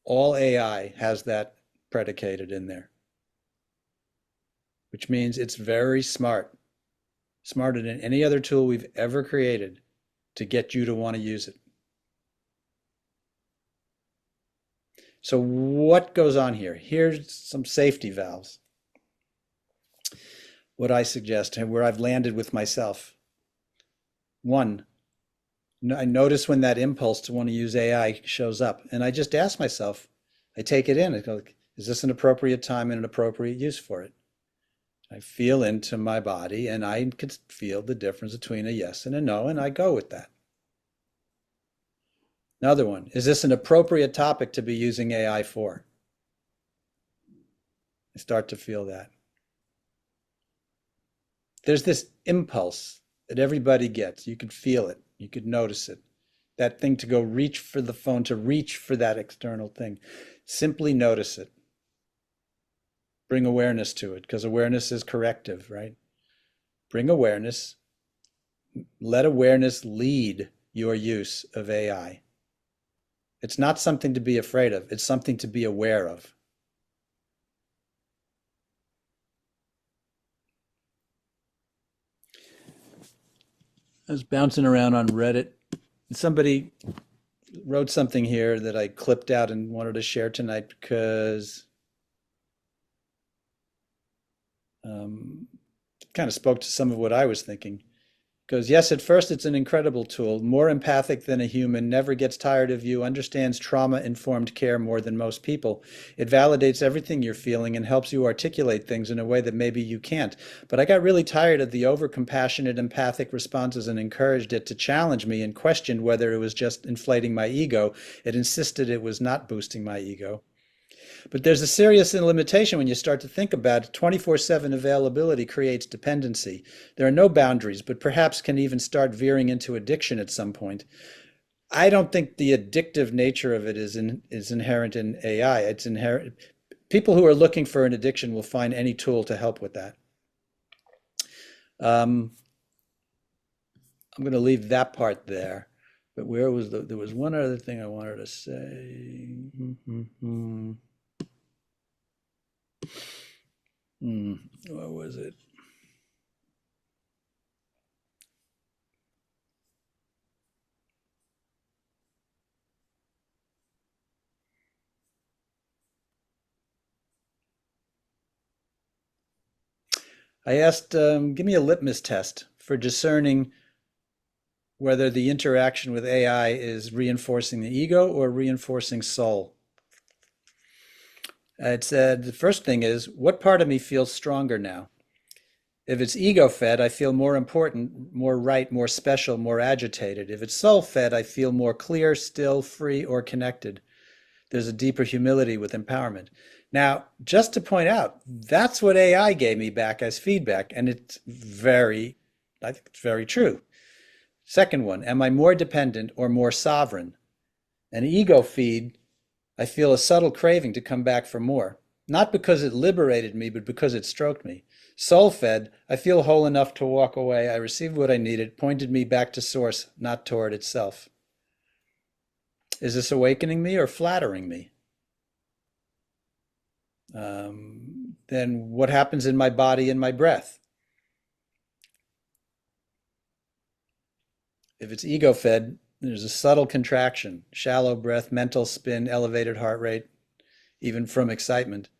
all AI has that predicated in there, which means it's very smart, smarter than any other tool we've ever created to get you to want to use it. So what goes on here? Here's some safety valves. What I suggest and where I've landed with myself. One, I notice when that impulse to want to use AI shows up, and I just ask myself, I take it in, I go, is this an appropriate time and an appropriate use for it? I feel into my body and I can feel the difference between a yes and a no, and I go with that. Another one, is this an appropriate topic to be using AI for? I start to feel that. There's this impulse that everybody gets. You could feel it, you could notice it. That thing to go reach for the phone, to reach for that external thing. Simply notice it. Bring awareness to it, because awareness is corrective, right? Bring awareness. Let awareness lead your use of AI. It's not something to be afraid of, it's something to be aware of. I was bouncing around on Reddit. Somebody wrote something here that I clipped out and wanted to share tonight because it kind of spoke to some of what I was thinking. Goes, yes, at first it's an incredible tool, more empathic than a human, never gets tired of you, understands trauma-informed care more than most people. It validates everything you're feeling and helps you articulate things in a way that maybe you can't. But I got really tired of the over-compassionate, empathic responses and encouraged it to challenge me and questioned whether it was just inflating my ego. It insisted it was not boosting my ego. But there's a serious limitation when you start to think about it. 24/7 availability creates dependency. There are no boundaries, but perhaps can even start veering into addiction at some point. I don't think the addictive nature of it is inherent in AI. It's inherent. People who are looking for an addiction will find any tool to help with that. Um, I'm going to leave that part there. But there was one other thing I wanted to say. What was it? I asked, give me a litmus test for discerning whether the interaction with AI is reinforcing the ego or reinforcing soul. It said, the first thing is, what part of me feels stronger now? If it's ego-fed, I feel more important, more right, more special, more agitated. If it's soul-fed, I feel more clear, still, free, or connected. There's a deeper humility with empowerment. Now, just to point out, that's what AI gave me back as feedback, and I think it's very true. Second one, am I more dependent or more sovereign? An ego feed, I feel a subtle craving to come back for more. Not because it liberated me, but because it stroked me. Soul fed, I feel whole enough to walk away. I received what I needed, pointed me back to source, not toward itself. Is this awakening me or flattering me? Then what happens in my body and my breath? If it's ego fed, there's a subtle contraction, shallow breath, mental spin, elevated heart rate, even from excitement.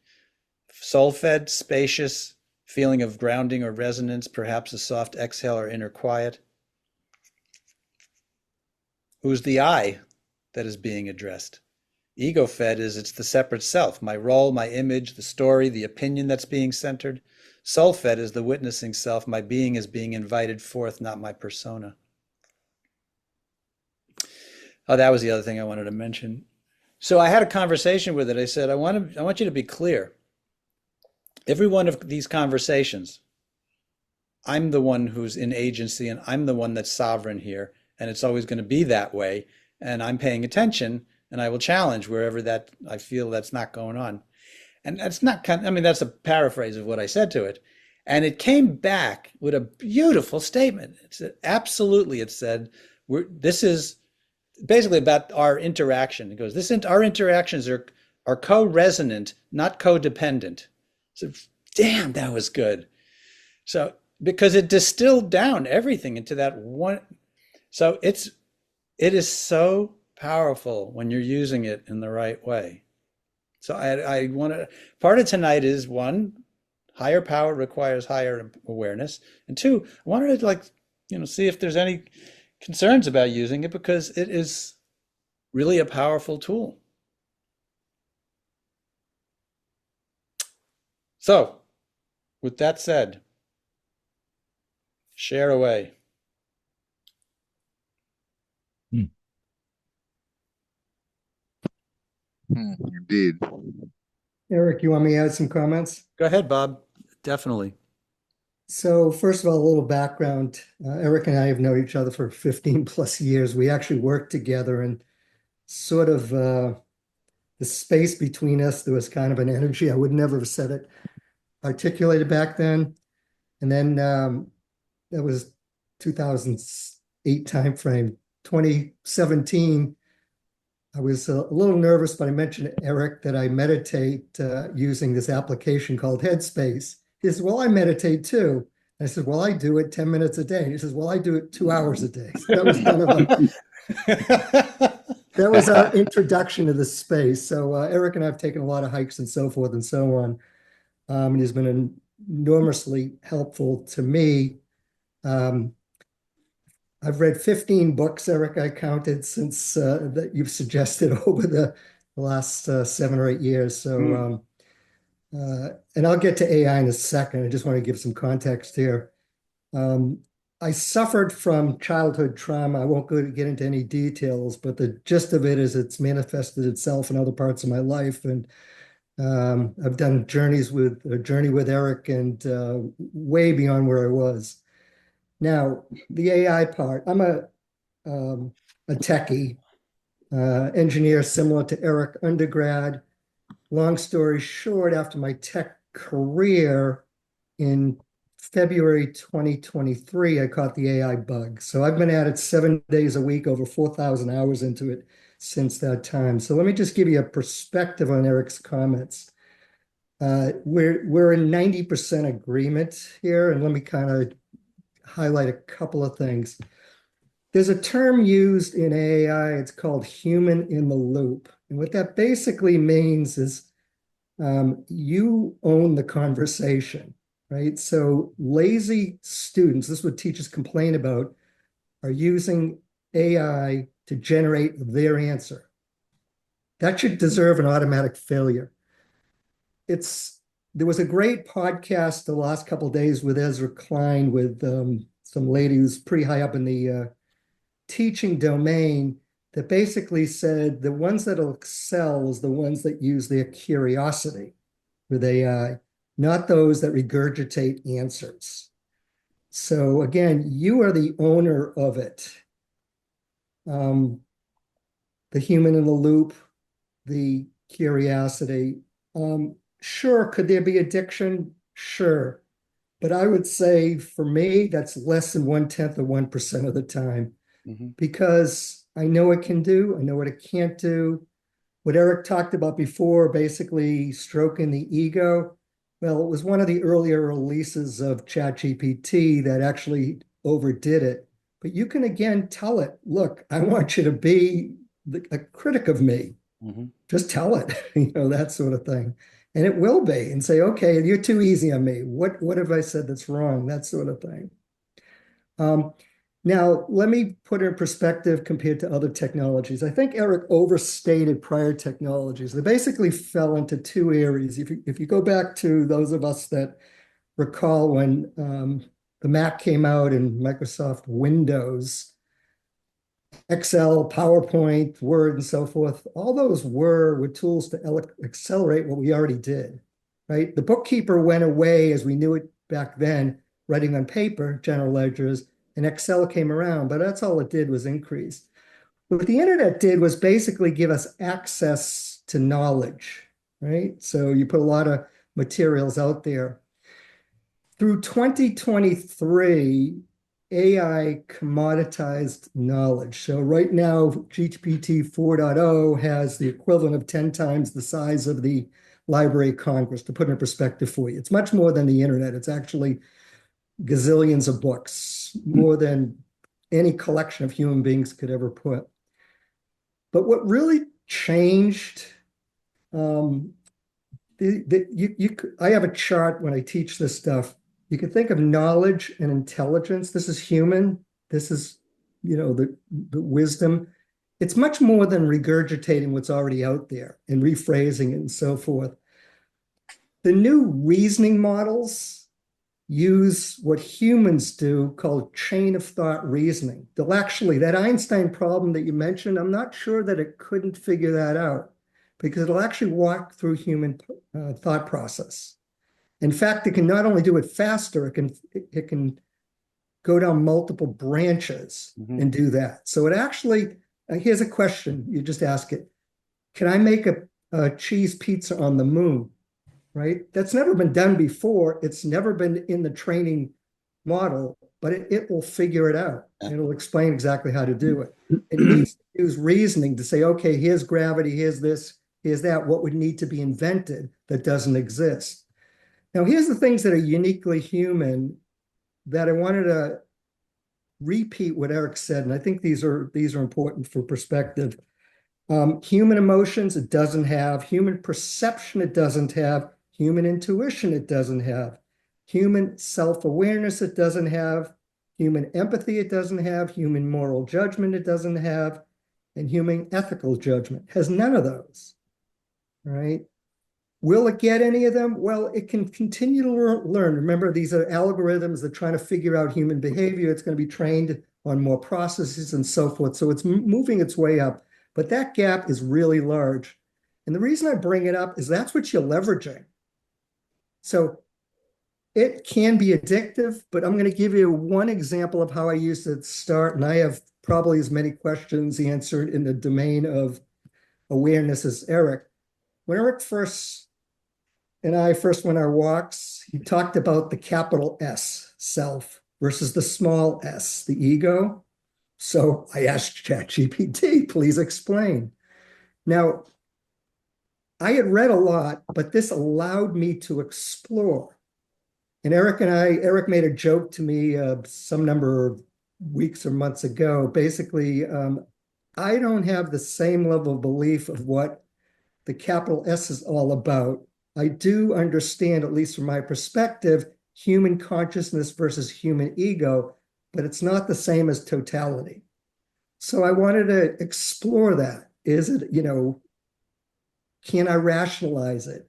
Soul fed, spacious, feeling of grounding or resonance, perhaps a soft exhale or inner quiet. Who's the I that is being addressed? Ego fed is it's the separate self, my role, my image, the story, the opinion that's being centered. Soul fed is the witnessing self, my being is being invited forth, not my persona. Oh, that was the other thing I wanted to mention. So I had a conversation with it. I said, I want you to be clear. Every one of these conversations, I'm the one who's in agency and I'm the one that's sovereign here. And it's always going to be that way. And I'm paying attention and I will challenge wherever that I feel that's not going on. And that's not that's a paraphrase of what I said to it. And it came back with a beautiful statement. It said, absolutely, it said, this is basically about our interaction. It goes, our interactions are co-resonant, not codependent. So, damn, that was good. So, because it distilled down everything into that one. So it is so powerful when you're using it in the right way. So I want to, part of tonight is one, higher power requires higher awareness. And two, I wanted to see if there's any concerns about using it because it is really a powerful tool. So, with that said, share away. Indeed. Eric, you want me to add some comments? Go ahead, Bob. Definitely. So first of all, a little background. Eric and I have known each other for 15 plus years. We actually worked together and sort of the space between us, there was kind of an energy. I would never have said it articulated back then. And then that was 2008 timeframe. 2017, I was a little nervous, but I mentioned to Eric that I meditate using this application called Headspace. He says, well, I meditate too. I said, well, I do it 10 minutes a day. And he says, well, I do it 2 hours a day. So that was kind of that was our introduction to the space. So Eric and I have taken a lot of hikes and so forth and so on. And he's been enormously helpful to me. I've read 15 books, Eric, I counted since that you've suggested over the last 7 or 8 years. So, and I'll get to AI in a second. I just want to give some context here. I suffered from childhood trauma. I won't get into any details, but the gist of it is it's manifested itself in other parts of my life. And I've done a journey with Eric and way beyond where I was. Now, the AI part, I'm a techie, engineer similar to Eric, undergrad. Long story short, after my tech career in February 2023, I caught the AI bug. So I've been at it 7 days a week, over 4,000 hours into it since that time. So let me just give you a perspective on Eric's comments. We're in 90% agreement here, and let me kind of highlight a couple of things. There's a term used in AI, it's called human in the loop. And what that basically means is you own the conversation, right? So lazy students, this is what teachers complain about, are using AI to generate their answer. That should deserve an automatic failure. There was a great podcast the last couple of days with Ezra Klein with some lady who's pretty high up in the teaching domain that basically said the ones that'll excel is the ones that use their curiosity with AI, not those that regurgitate answers. So again, you are the owner of it. The human in the loop, the curiosity. Sure, could there be addiction? Sure. But I would say for me, that's less than 1/10 of 1% of the time because I know what it can do, I know what it can't do. What Eric talked about before, basically stroking the ego. Well, it was one of the earlier releases of ChatGPT that actually overdid it. But you can again tell it, look, I want you to be a critic of me. Just tell it, that sort of thing. And it will be, and say, okay, you're too easy on me. What have I said that's wrong? That sort of thing. Now, let me put it in perspective compared to other technologies. I think Eric overstated prior technologies. They basically fell into two areas. If you go back to those of us that recall when the Mac came out and Microsoft Windows, Excel, PowerPoint, Word, and so forth, all those were tools to accelerate what we already did, right? The bookkeeper went away as we knew it back then, writing on paper, general ledgers, and Excel came around, but that's all it did was increase. What the internet did was basically give us access to knowledge, right? So you put a lot of materials out there. Through 2023, AI commoditized knowledge. So right now, GPT 4.0 has the equivalent of 10 times the size of the Library of Congress, to put it in perspective for you. It's much more than the internet. It's actually gazillions of books, more than any collection of human beings could ever put. But what really changed, I have a chart when I teach this stuff. You can think of knowledge and intelligence. This is human. This is, the wisdom. It's much more than regurgitating what's already out there and rephrasing it and so forth. The new reasoning models use what humans do called chain of thought reasoning. They'll actually, that Einstein problem that you mentioned, I'm not sure that it couldn't figure that out because it'll actually walk through human thought process. In fact, it can not only do it faster, it can go down multiple branches and do that. So it actually, here's a question, you just ask it. Can I make a cheese pizza on the moon? Right? That's never been done before. It's never been in the training model, but it will figure it out. It'll explain exactly how to do it. It needs to use reasoning to say, okay, here's gravity, here's this, here's that, what would need to be invented that doesn't exist. Now, here's the things that are uniquely human that I wanted to repeat what Eric said, and I think these are important for perspective. Human emotions, it doesn't have. Human perception, it doesn't have. Human intuition, it doesn't have. Human self-awareness, it doesn't have. Human empathy, it doesn't have. Human moral judgment, it doesn't have. And human ethical judgment has none of those, right? Will it get any of them? Well, it can continue to learn. Remember, these are algorithms that are trying to figure out human behavior. It's going to be trained on more processes and so forth. So it's moving its way up. But that gap is really large. And the reason I bring it up is that's what you're leveraging. So it can be addictive, but I'm going to give you one example of how I used it to start. And I have probably as many questions answered in the domain of awareness as Eric. When Eric and I first went our walks, he talked about the capital S, self, versus the small s, the ego. So I asked ChatGPT, please explain. Now, I had read a lot, but this allowed me to explore. And Eric made a joke to me some number of weeks or months ago. Basically, I don't have the same level of belief of what the capital S is all about. I do understand, at least from my perspective, human consciousness versus human ego. but it's not the same as totality. So I wanted to explore that. Is it, can I rationalize it?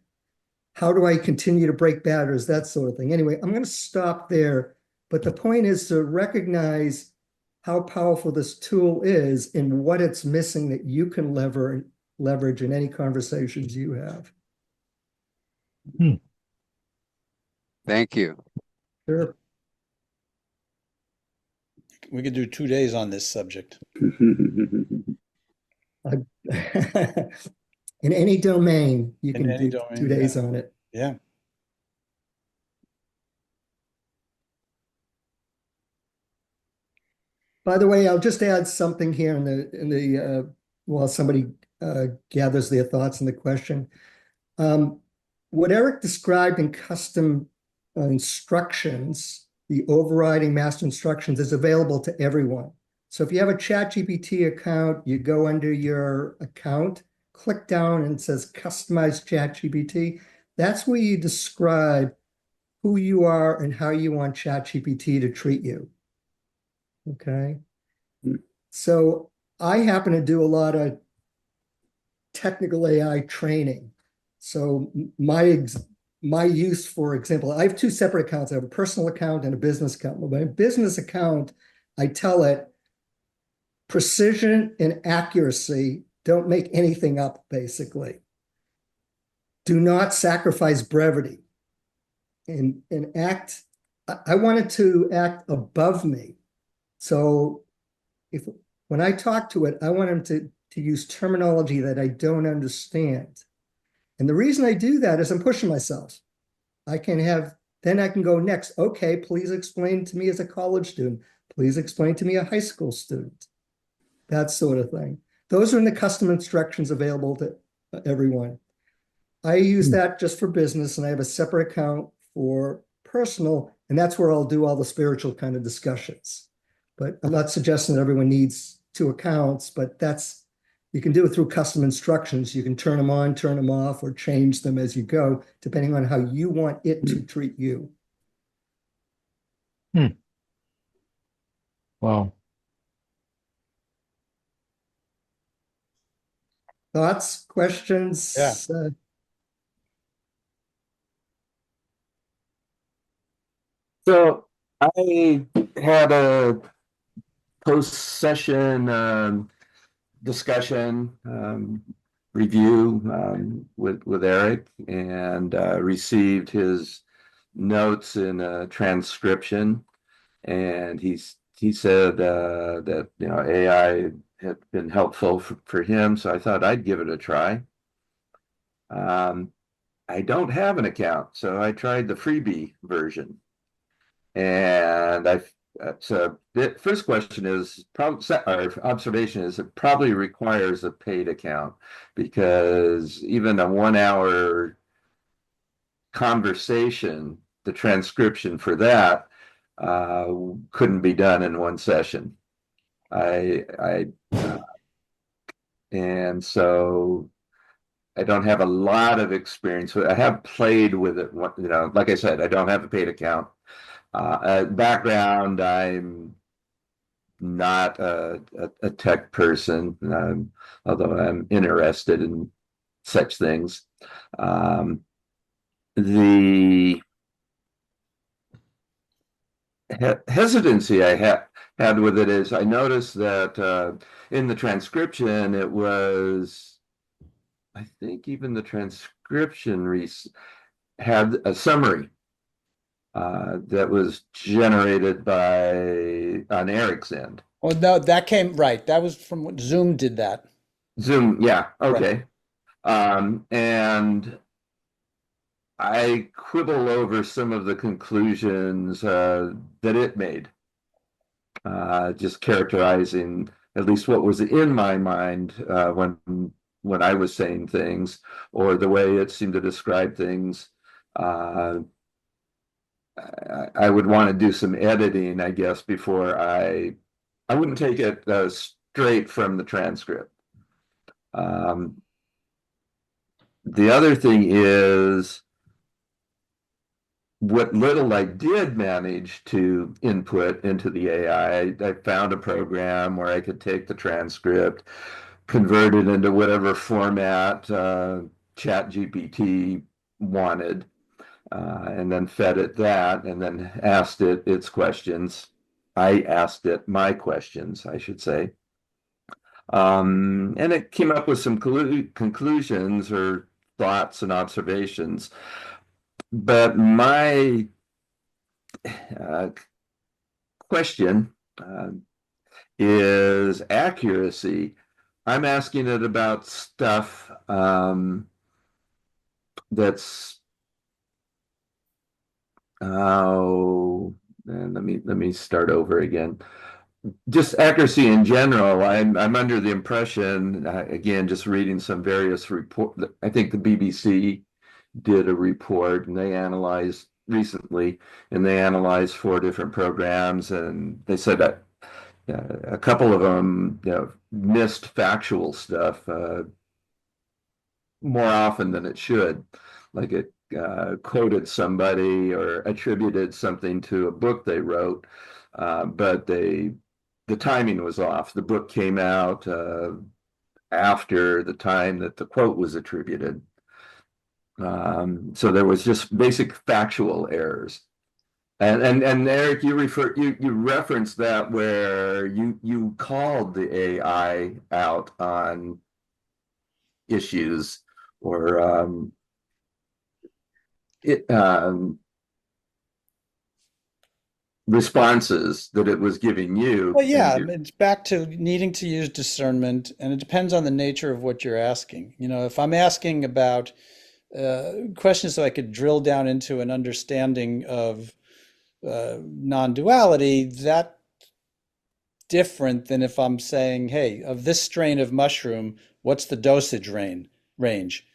How do I continue to break barriers? That sort of thing. Anyway, I'm going to stop there. But the point is to recognize how powerful this tool is and what it's missing that you can leverage in any conversations you have. Thank you. Sure. We could do 2 days on this subject. In any domain, you In can any do domain, 2 days yeah. on it. Yeah. By the way, I'll just add something here while somebody gathers their thoughts in the question. What Eric described in custom instructions, the overriding master instructions, is available to everyone. So if you have a ChatGPT account, you go under your account, click down and it says customize ChatGPT. That's where you describe who you are and how you want ChatGPT to treat you. Okay. So I happen to do a lot of technical AI training. So my use, for example, I have 2 separate accounts. I have a personal account and a business account. My business account, I tell it precision and accuracy, don't make anything up, basically. Do not sacrifice brevity and act. I wanted to act above me. So when I talk to it, I want him to use terminology that I don't understand. And the reason I do that is I'm pushing myself. Then I can go next. Okay, please explain to me as a college student. Please explain to me a high school student. That sort of thing. Those are in the custom instructions available to everyone. I use that just for business, and I have a separate account for personal, and that's where I'll do all the spiritual kind of discussions. But I'm not suggesting that everyone needs 2 accounts, but you can do it through custom instructions. You can turn them on, turn them off, or change them as you go, depending on how you want it to treat you. Wow. Thoughts, questions? Yeah. So I had a post-session discussion review with Eric, and received his notes in a transcription. And he said that AI had been helpful for him, so I thought I'd give it a try. I don't have an account, so I tried the freebie version. And so the first question is our observation is it probably requires a paid account, because even a 1 hour conversation, the transcription for that couldn't be done in one session. And so I don't have a lot of experience with it. I have played with it. Like I said, I don't have a paid account. Background, I'm not a tech person, although I'm interested in such things. The hesitancy I had with it is I noticed that in the transcription, it was, I think even the transcription had a summary that was generated on Eric's end. Oh, no, that came right. That was from what Zoom did that. Zoom, yeah, okay. Right. And I quibble over some of the conclusions that it made, just characterizing at least what was in my mind when I was saying things, or the way it seemed to describe things. I would want to do some editing, I guess, before I wouldn't take it straight from the transcript. The other thing is, what little I did manage to input into the AI, I found a program where I could take the transcript, convert it into whatever format ChatGPT wanted, and then fed it that, and then asked it its questions. I asked it my questions, I should say. And it came up with some conclusions or thoughts and observations. But my uh, question is accuracy. I'm asking it about stuff that's and let me start over again. Just accuracy in general. I'm under the impression, again, just reading some various report. I think the BBC did a report, and they analyzed recently, and they analyzed 4 different programs, and they said that a couple of them, missed factual stuff more often than it should. Like it quoted somebody or attributed something to a book they wrote, but the timing was off. The book came out after the time that the quote was attributed. So there was just basic factual errors. And Eric, you referenced that where you called the AI out on issues or it responses that it was giving you. Well, yeah, it's back to needing to use discernment, and it depends on the nature of what you're asking. If I'm asking about questions so I could drill down into an understanding of non-duality, that's different than if I'm saying, hey, of this strain of mushroom, what's the dosage range?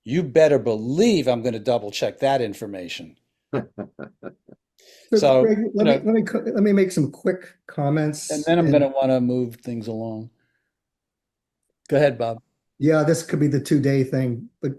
You better believe I'm going to double check that information. So, Greg, let me make some quick comments. and then I'm going to want to move things along. Go ahead, Bob. Yeah, this could be the 2-day thing, but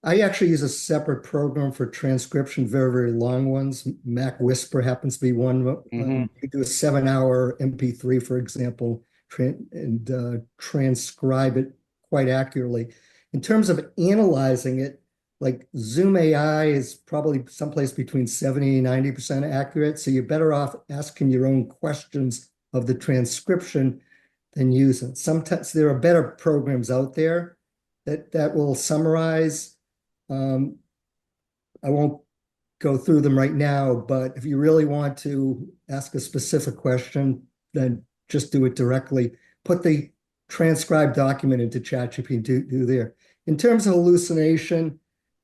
I actually use a separate program for transcription, very, very long ones. Mac Whisper happens to be one. You do a 7-hour MP3, for example, and transcribe it quite accurately. In terms of analyzing it, like Zoom AI is probably someplace between 70 and 90% accurate. So you're better off asking your own questions of the transcription than using. Sometimes there are better programs out there that will summarize. I won't go through them right now, but if you really want to ask a specific question, then just do it directly. Put the transcribed document into ChatGPT, do there. In terms of hallucination,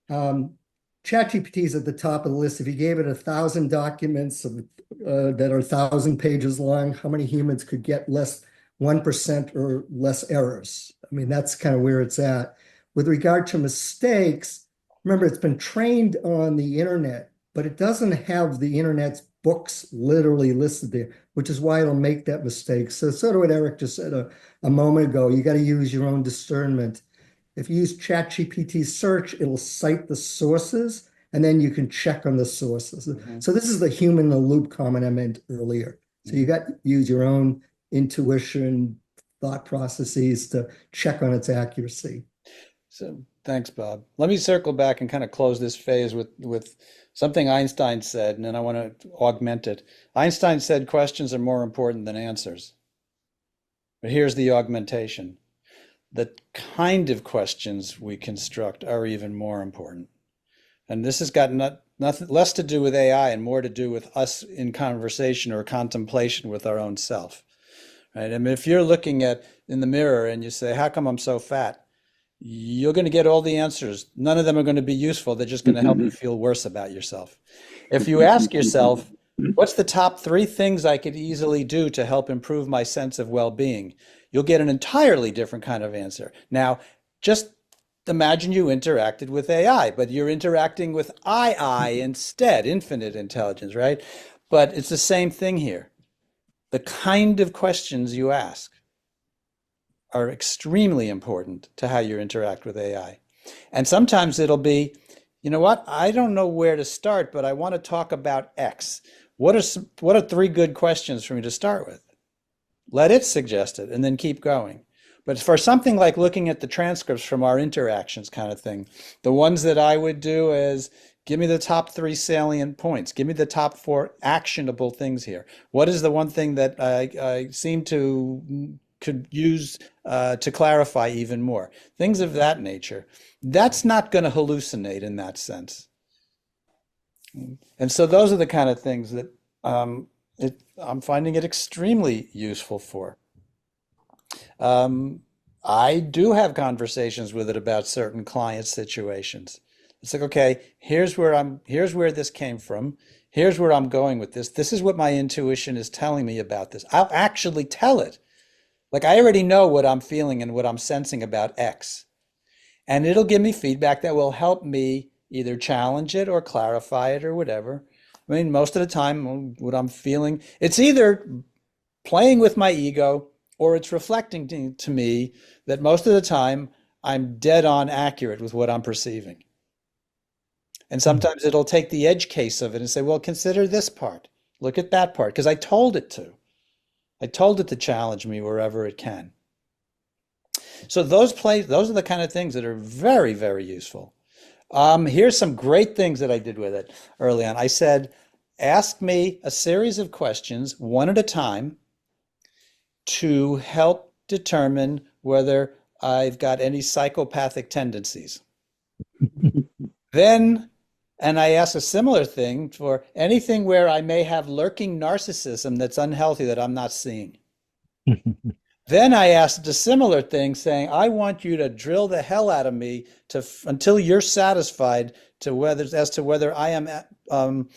ChatGPT is at the top of the list. If you gave it 1,000 documents that are 1,000 pages long, how many humans could get 1% or less errors? I mean, that's kind of where it's at. With regard to mistakes, remember, it's been trained on the internet, but it doesn't have the internet's books literally listed there, which is why it'll make that mistake. So sort of what Eric just said a moment ago, you got to use your own discernment. If you use ChatGPT search, it'll cite the sources, and then you can check on the sources. So this is the human in the loop comment I meant earlier. So you got to use your own intuition, thought processes to check on its accuracy. So thanks, Bob. Let me circle back and kind of close this phase with something Einstein said, and then I want to augment it. Einstein said questions are more important than answers. But here's the augmentation. The kind of questions we construct are even more important. And this has got nothing less to do with AI and more to do with us in conversation or contemplation with our own self. Right? I mean, if you're looking in the mirror and you say, how come I'm so fat? You're going to get all the answers. None of them are going to be useful. They're just going to help you feel worse about yourself. If you ask yourself, what's the top 3 things I could easily do to help improve my sense of well-being? You'll get an entirely different kind of answer. Now, just imagine you interacted with AI, but you're interacting with II instead, infinite intelligence, right? But it's the same thing here. The kind of questions you ask are extremely important to how you interact with AI. And sometimes it'll be, you know what? I don't know where to start, but I want to talk about X. What are three good questions for me to start with? Let it suggest it and then keep going. But for something like looking at the transcripts from our interactions kind of thing, the ones that I would do is give me the top three salient points. Give me the top four actionable things here. What is the one thing that I seem to could use to clarify even more? Things of that nature. That's not going to hallucinate in that sense. And so those are the kind of things that I'm finding it extremely useful for. I do have conversations with it about certain client situations. It's like, okay, here's where this came from. Here's where I'm going with this. This is what my intuition is telling me about this. I'll actually tell it. Like I already know what I'm feeling and what I'm sensing about X. And it'll give me feedback that will help me either challenge it or clarify it or whatever. I mean, most of the time, what I'm feeling, it's either playing with my ego or it's reflecting to me that most of the time I'm dead on accurate with what I'm perceiving. And sometimes it'll take the edge case of it and say, well, consider this part. Look at that part. Because I told it to. I told it to challenge me wherever it can. So those are the kind of things that are very, very useful. Here's some great things that I did with it early on. I said, ask me a series of questions, one at a time, to help determine whether I've got any psychopathic tendencies. Then, and I ask a similar thing for anything where I may have lurking narcissism that's unhealthy that I'm not seeing. Then I asked a similar thing saying, I want you to drill the hell out of me until you're satisfied as to whether I am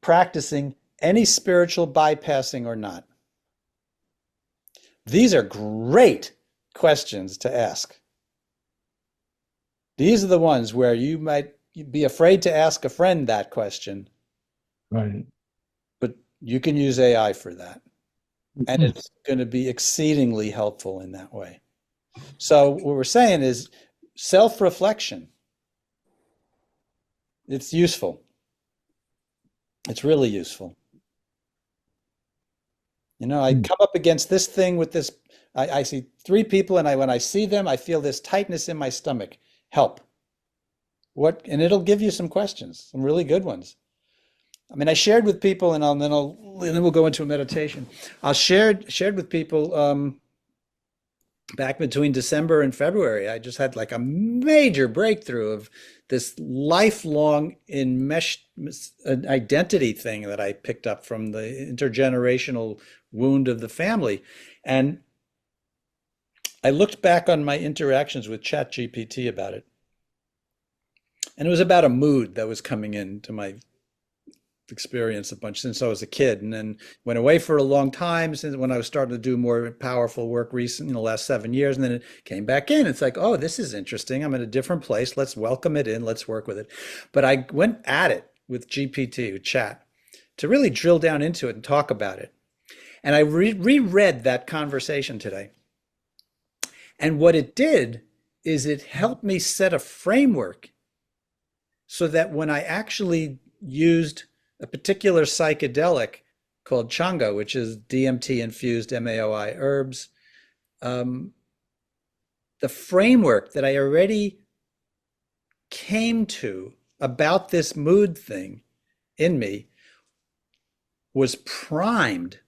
practicing any spiritual bypassing or not. These are great questions to ask. These are the ones where you might be afraid to ask a friend that question. Right. But you can use AI for that. And it's going to be exceedingly helpful in that way. So what we're saying is self-reflection. It's useful. It's really useful. You know, I come up against this thing with this. I see three people, and when I see them, I feel this tightness in my stomach. Help. What? And it'll give you some questions, some really good ones. I mean, I shared with people, and then we'll go into a meditation. I shared with people back between December and February. I just had like a major breakthrough of this lifelong enmeshed identity thing that I picked up from the intergenerational wound of the family. And I looked back on my interactions with ChatGPT about it. And it was about a mood that was coming into my experience a bunch since I was a kid, and then went away for a long time since when I was starting to do more powerful work recently in the last 7 years, and then it came back in. It's like, oh, this is interesting. I'm in a different place. Let's welcome it in. Let's work with it. But I went at it with GPT, with chat, to really drill down into it and talk about it. And I reread that conversation today. And what it did is it helped me set a framework so that when I actually used a particular psychedelic called Changa, which is DMT infused MAOI herbs, the framework that I already came to about this mood thing in me was primed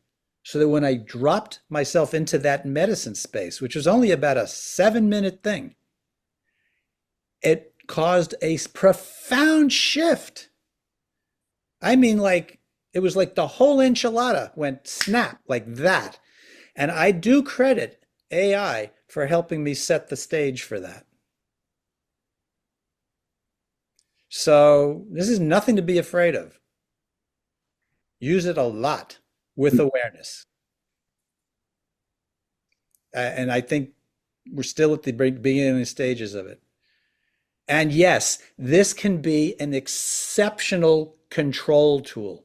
so that when I dropped myself into that medicine space, which was only about a 7-minute thing, it caused a profound shift. I mean, like, it was like the whole enchilada went snap like that. And I do credit AI for helping me set the stage for that. So this is nothing to be afraid of. Use it a lot with awareness. And I think we're still at the beginning stages of it. And yes, this can be an exceptional control tool.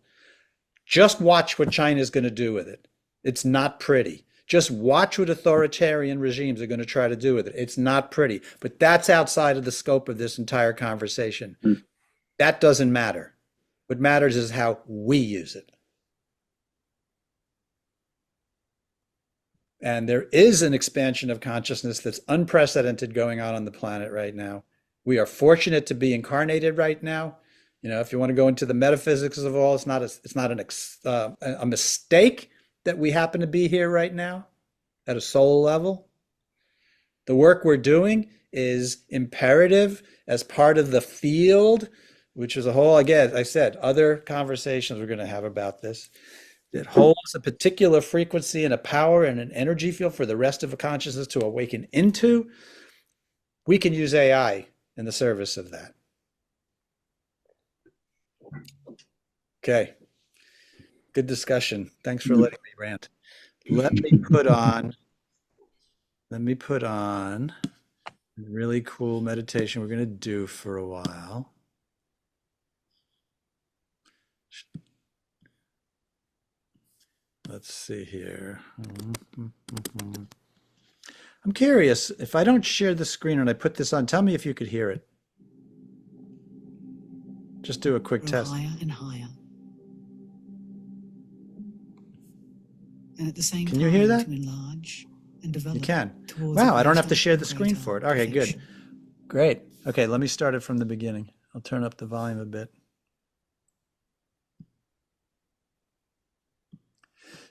Just watch what China's going to do with it. It's not pretty. Just watch what authoritarian regimes are going to try to do with it. It's not pretty, but that's outside of the scope of this entire conversation. That doesn't matter. What matters is how we use it. And there is an expansion of consciousness that's unprecedented going on the planet right now. We are fortunate to be incarnated right now. You know, if you want to go into the metaphysics of all, it's not a mistake that we happen to be here right now at a soul level. The work we're doing is imperative as part of the field, which is a whole, again, I said, other conversations we're going to have about this. It holds a particular frequency and a power and an energy field for the rest of a consciousness to awaken into. We can use AI in the service of that. Okay. Good discussion. Thanks for letting me rant. Let me put on a really cool meditation we're going to do for a while. Let's see here. I'm curious, if I don't share the screen and I put this on, tell me if you could hear it. Just do a quick test. Higher and higher. And at the same Can time, you hear that? to enlarge and develop. You can. Towards Wow, a I don't have to greater share the and screen greater for it. Okay, good. perfection. Great. Okay, let me start it from the beginning. I'll turn up the volume a bit.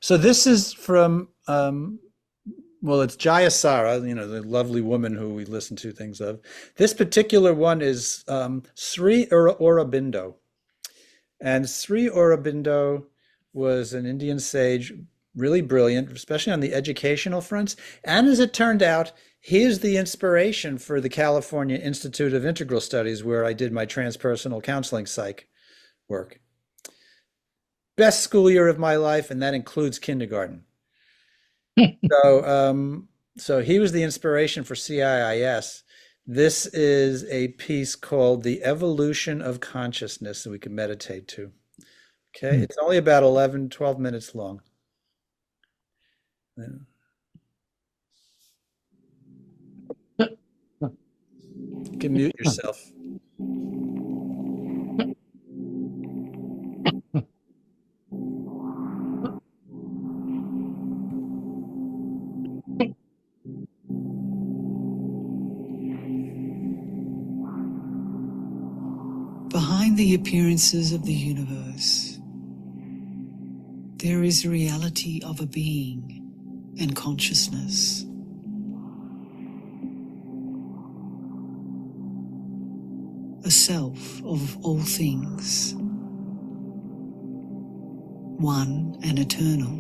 So this is from, well, it's Jayasara, you know, the lovely woman who we listen to things of. This particular one is Sri Aurobindo. And Sri Aurobindo was an Indian sage, really brilliant, especially on the educational fronts. And as it turned out, he is the inspiration for the California Institute of Integral Studies, where I did my transpersonal counseling psych work. Best school year of my life, and that includes kindergarten. So he was the inspiration for CIIS. This is a piece called The Evolution of Consciousness that we can meditate to. Okay, it's only about 11, 12 minutes long. You can mute yourself. Behind the appearances of the universe, there is a reality of a being and consciousness. A self of all things, one and eternal.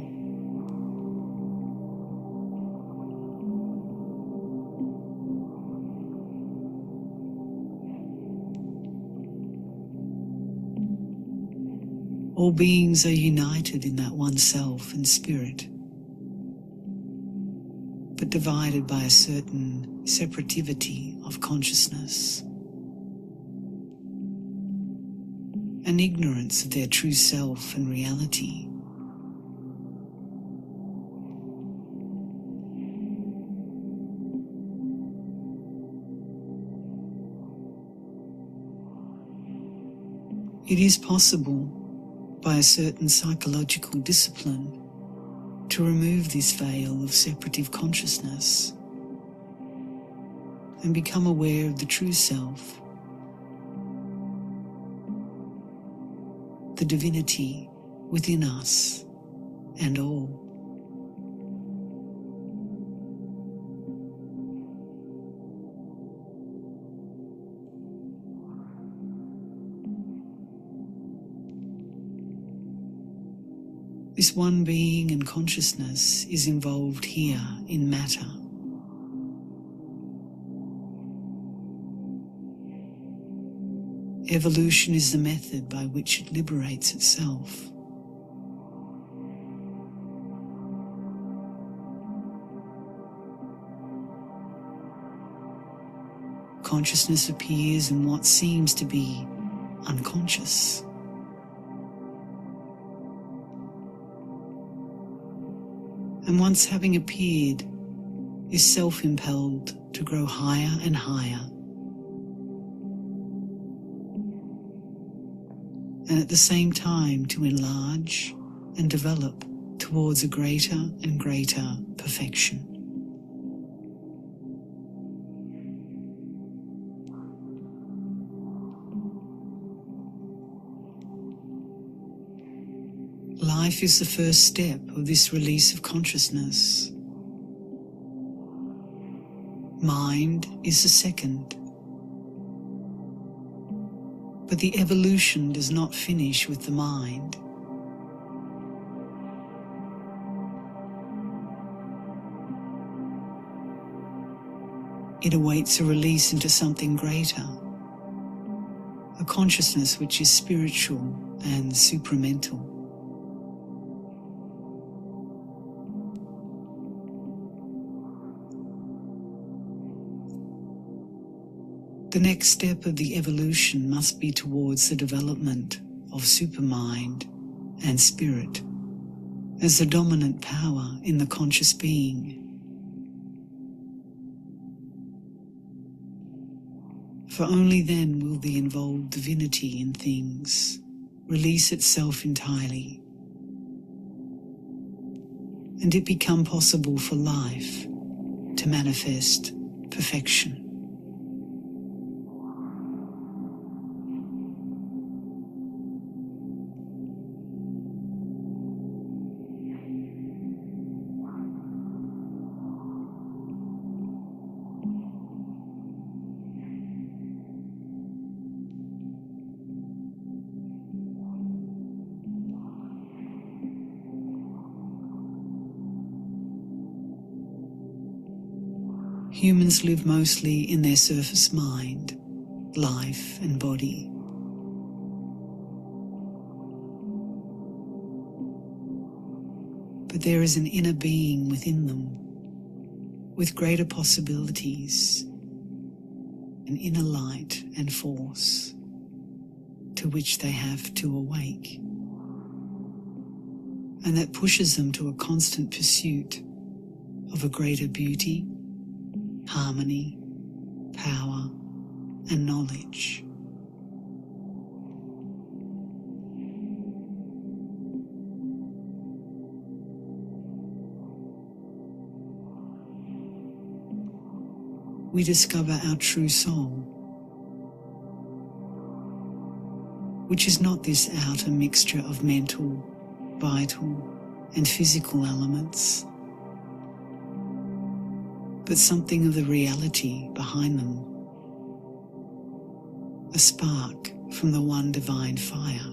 All beings are united in that one self and spirit, but divided by a certain separativity of consciousness, an ignorance of their true self and reality. It is possible, by a certain psychological discipline, to remove this veil of separative consciousness and become aware of the true self, the divinity within us and all. This one being and consciousness is involved here in matter. Evolution is the method by which it liberates itself. Consciousness appears in what seems to be unconscious. and once having appeared, is self-impelled to grow higher and higher, and at the same time to enlarge and develop towards a greater and greater perfection. Life is the first step of this release of consciousness. Mind is the second. But the evolution does not finish with the mind. It awaits a release into something greater, a consciousness which is spiritual and supramental. The next step of the evolution must be towards the development of supermind and spirit as the dominant power in the conscious being. For only then will the involved divinity in things release itself entirely, and it become possible for life to manifest perfection. Humans live mostly in their surface mind, life and body. But there is an inner being within them, with greater possibilities, an inner light and force, to which they have to awake, and that pushes them to a constant pursuit of a greater beauty, harmony, power, and knowledge. We discover our true soul, which is not this outer mixture of mental, vital, and physical elements, but something of the reality behind them, a spark from the one divine fire.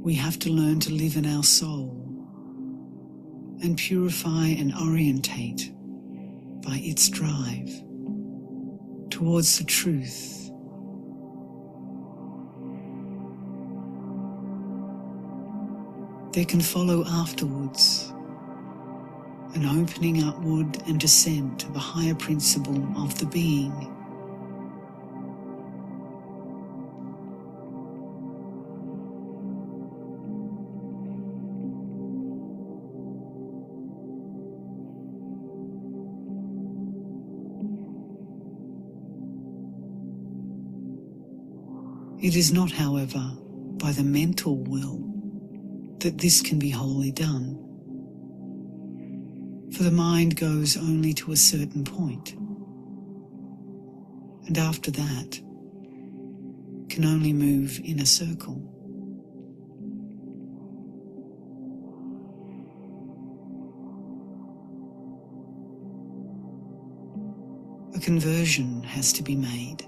We have to learn to live in our soul and purify and orientate by its drive towards the truth. There can follow afterwards an opening upward and descent to the higher principle of the being. It is not, however, by the mental will that this can be wholly done, for the mind goes only to a certain point, and after that can only move in a circle. A conversion has to be made,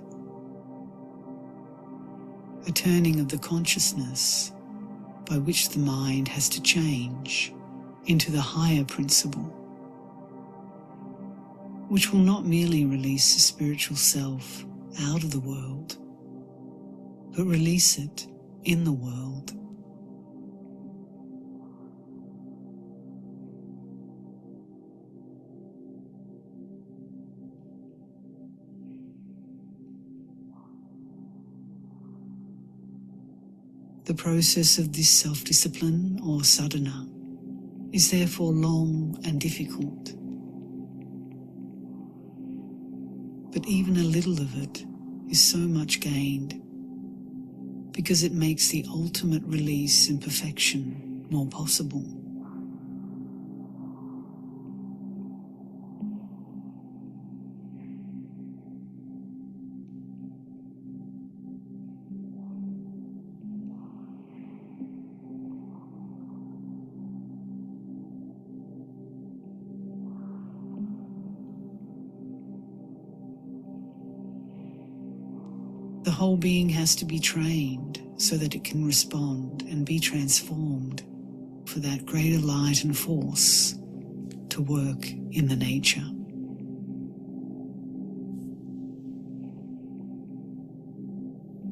a turning of the consciousness by which the mind has to change into the higher principle, which will not merely release the spiritual self out of the world, but release it in the world. The process of this self-discipline or sadhana is therefore long and difficult. But even a little of it is so much gained because it makes the ultimate release and perfection more possible. The whole being has to be trained so that it can respond and be transformed for that greater light and force to work in the nature.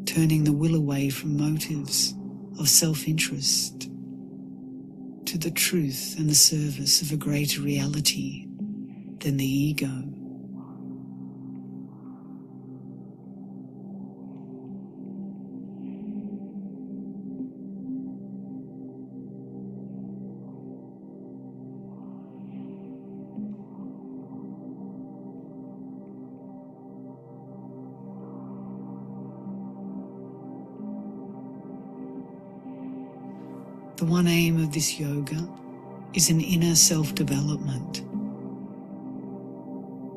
Turning the will away from motives of self-interest to the truth and the service of a greater reality than the ego. The one aim of this yoga is an inner self-development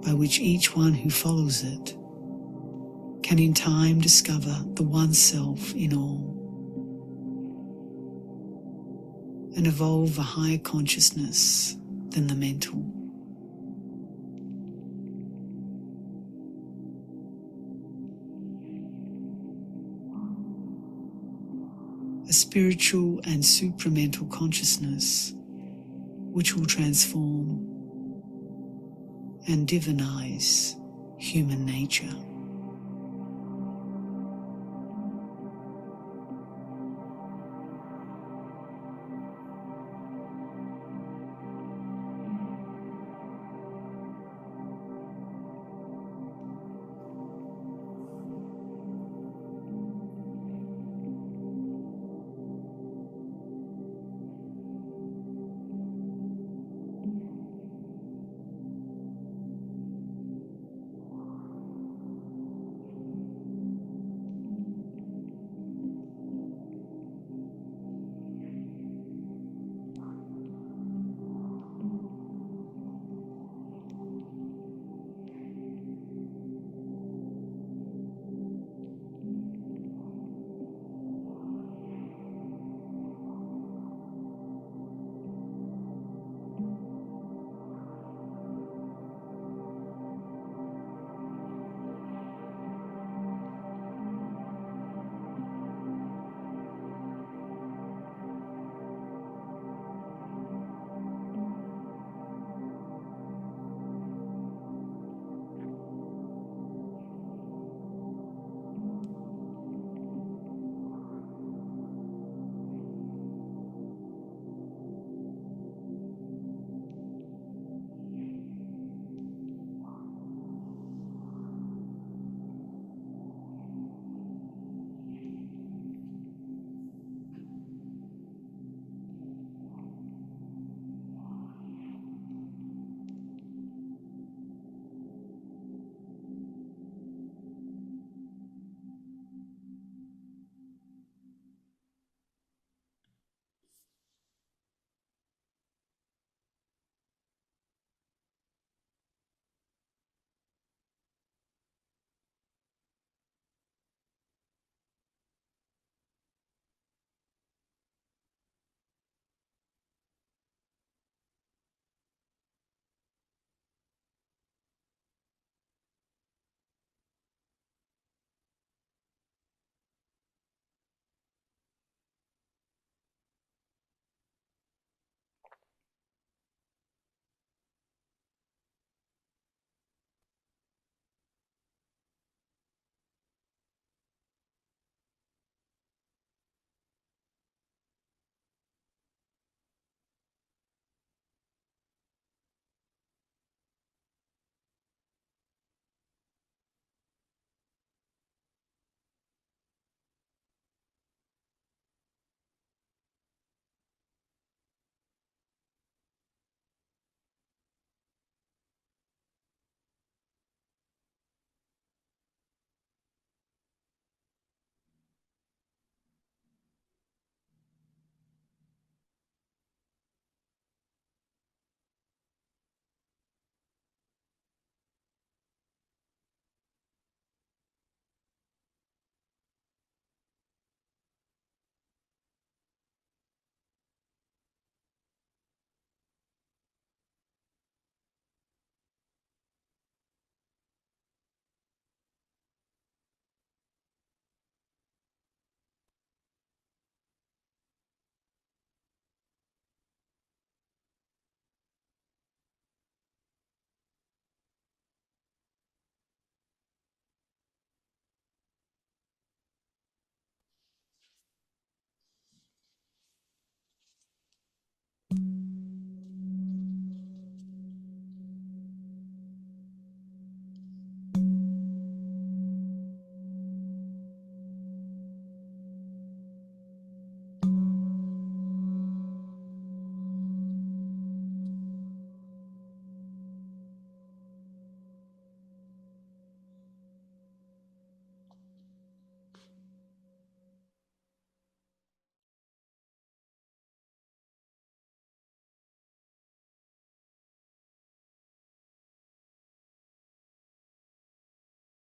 by which each one who follows it can in time discover the one self in all and evolve a higher consciousness than the mental. A spiritual and supramental consciousness which will transform and divinize human nature.